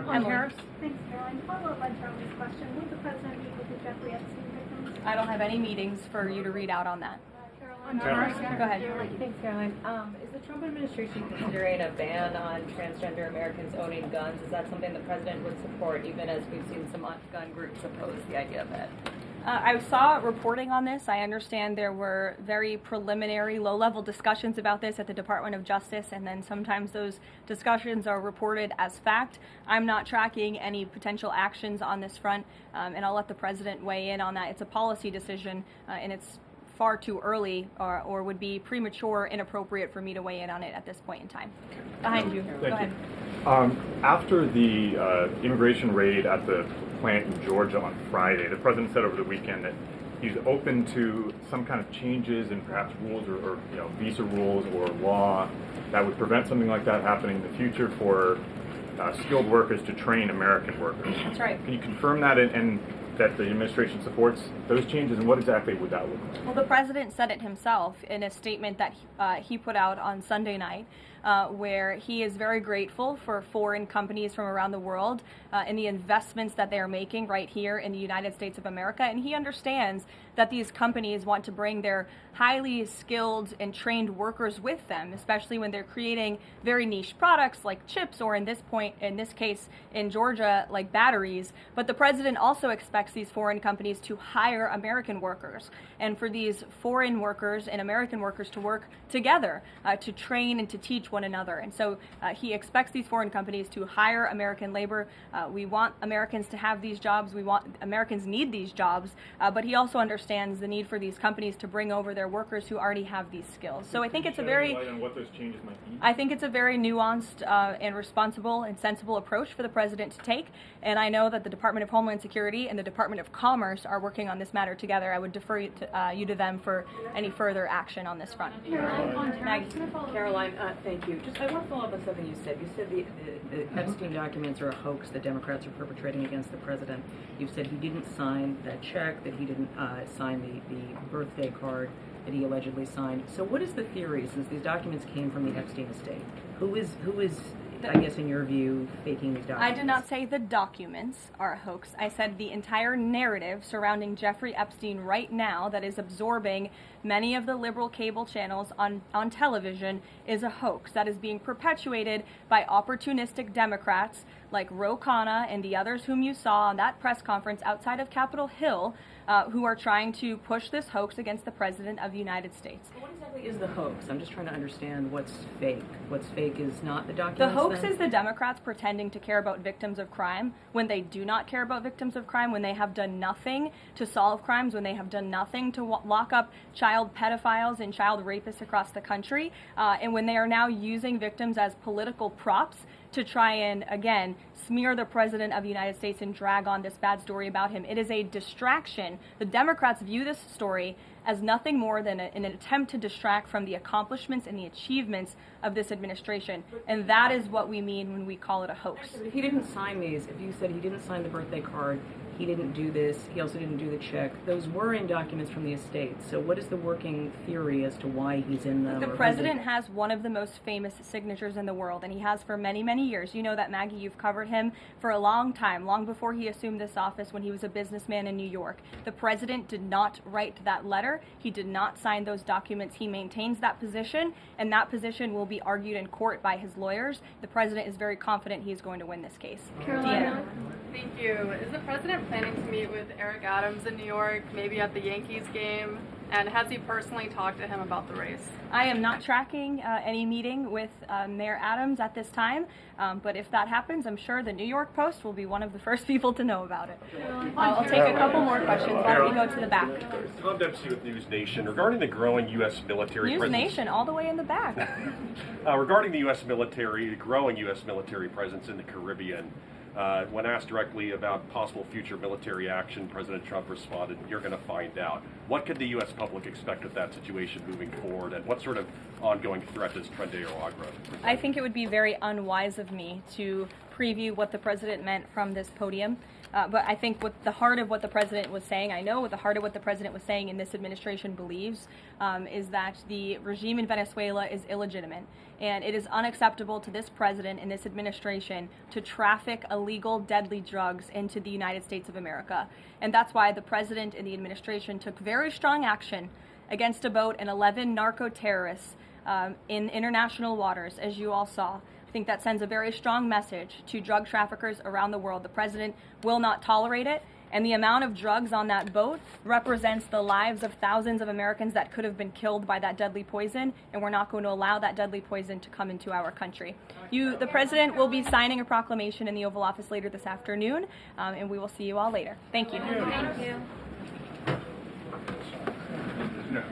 Harris? Thanks, Caroline. Follow-up on Charlie's question. Will the president meet with the Jeffrey Epstein victims? I don't have any meetings for you to read out on that. Go ahead. Thanks, Caroline. Is the Trump administration considering a ban on transgender Americans owning guns? Is that something the president would support, even as we've seen some gun groups oppose the idea of it? I saw reporting on this. I understand there were very preliminary, low-level discussions about this at the Department of Justice, and then sometimes those discussions are reported as fact. I'm not tracking any potential actions on this front, and I'll let the president weigh in on that. It's a policy decision, and it's far too early or would be premature, inappropriate for me to weigh in on it at this point in time. Behind you. Go ahead. After the immigration raid at the plant in Georgia on Friday, the president said over the weekend that he's open to some kind of changes in perhaps rules or visa rules or law that would prevent something like that happening in the future for skilled workers to train American workers. That's right. Can you confirm that and that the administration supports those changes, and what exactly would that look like? Well, the president said it himself in a statement that he put out on Sunday night, where he is very grateful for foreign companies from around the world and the investments that they are making right here in the United States of America. And he understands that these companies want to bring their highly skilled and trained workers with them, especially when they're creating very niche products like chips, or in this case in Georgia, like batteries. But the president also expects these foreign companies to hire American workers, and for these foreign workers and American workers to work together to train and to teach one another. And so he expects these foreign companies to hire American labor. We want Americans to have these jobs. Americans need these jobs, but he also understands the need for these companies to bring over their workers who already have these skills. So I think it's a very what those changes might be? I think it's a very nuanced and responsible and sensible approach for the president to take. And I know that the Department of Homeland Security and the Department of Commerce are working on this matter together. I would defer you to them for any further action on this front. Karoline, thank you. I want to follow up on something you said. You said the Epstein documents are a hoax that Democrats are perpetrating against the president. You said he didn't sign that check, that he didn't sign the birthday card that he allegedly signed. So what is the theory, since these documents came from the Epstein estate? Who is I guess in your view, faking these documents? I did not say the documents are a hoax. I said the entire narrative surrounding Jeffrey Epstein right now that is absorbing many of the liberal cable channels on television is a hoax that is being perpetuated by opportunistic Democrats like Ro Khanna and the others whom you saw on that press conference outside of Capitol Hill, who are trying to push this hoax against the President of the United States. What exactly is the hoax? I'm just trying to understand what's fake. What's fake is not the documents. The hoax is the Democrats pretending to care about victims of crime when they do not care about victims of crime, when they have done nothing to solve crimes, when they have done nothing to lock up child pedophiles and child rapists across the country, and when they are now using victims as political props to try and, again, smear the President of the United States and drag on this bad story about him. It is a distraction. The Democrats view this story as nothing more than an attempt to distract from the accomplishments and the achievements of this administration. And that is what we mean when we call it a hoax. If he didn't sign these, if you said he didn't sign the birthday card, he didn't do this, he also didn't do the check, those were in documents from the estate. So what is the working theory as to why he's in them? The president has one of the most famous signatures in the world, and he has for many, many years. You know that, Maggie, you've covered him for a long time, long before he assumed this office when he was a businessman in New York. The president did not write that letter. He did not sign those documents. He maintains that position, and that position will be argued in court by his lawyers. The president is very confident he is going to win this case. Karoline, thank you. Is the president planning to meet with Eric Adams in New York, maybe at the Yankees game? And has he personally talked to him about the race? I am not tracking any meeting with Mayor Adams at this time, but if that happens, I'm sure the New York Post will be one of the first people to know about it. I'll take a couple more questions. Why don't we go to the back? Tom Dempsey with News Nation. Regarding the growing U.S. military News presence... Nation, all the way in the back. Regarding the U.S. military, the growing U.S. military presence in the Caribbean, when asked directly about possible future military action, President Trump responded, "You're going to find out." What could the U.S. public expect of that situation moving forward, and what sort of ongoing threat does Trendeo Agro present? I think it would be very unwise of me to preview what the president meant from this podium. But I think what the heart of what the president was saying, I know what the heart of what the president was saying and this administration believes, is that the regime in Venezuela is illegitimate. And it is unacceptable to this president and this administration to traffic illegal, deadly drugs into the United States of America. And that's why the president and the administration took very strong action against a boat and 11 narco-terrorists in international waters, as you all saw. I think that sends a very strong message to drug traffickers around the world. The president will not tolerate it, and the amount of drugs on that boat represents the lives of thousands of Americans that could have been killed by that deadly poison, and we're not going to allow that deadly poison to come into our country. The president will be signing a proclamation in the Oval Office later this afternoon, and we will see you all later. Thank you. Thank you.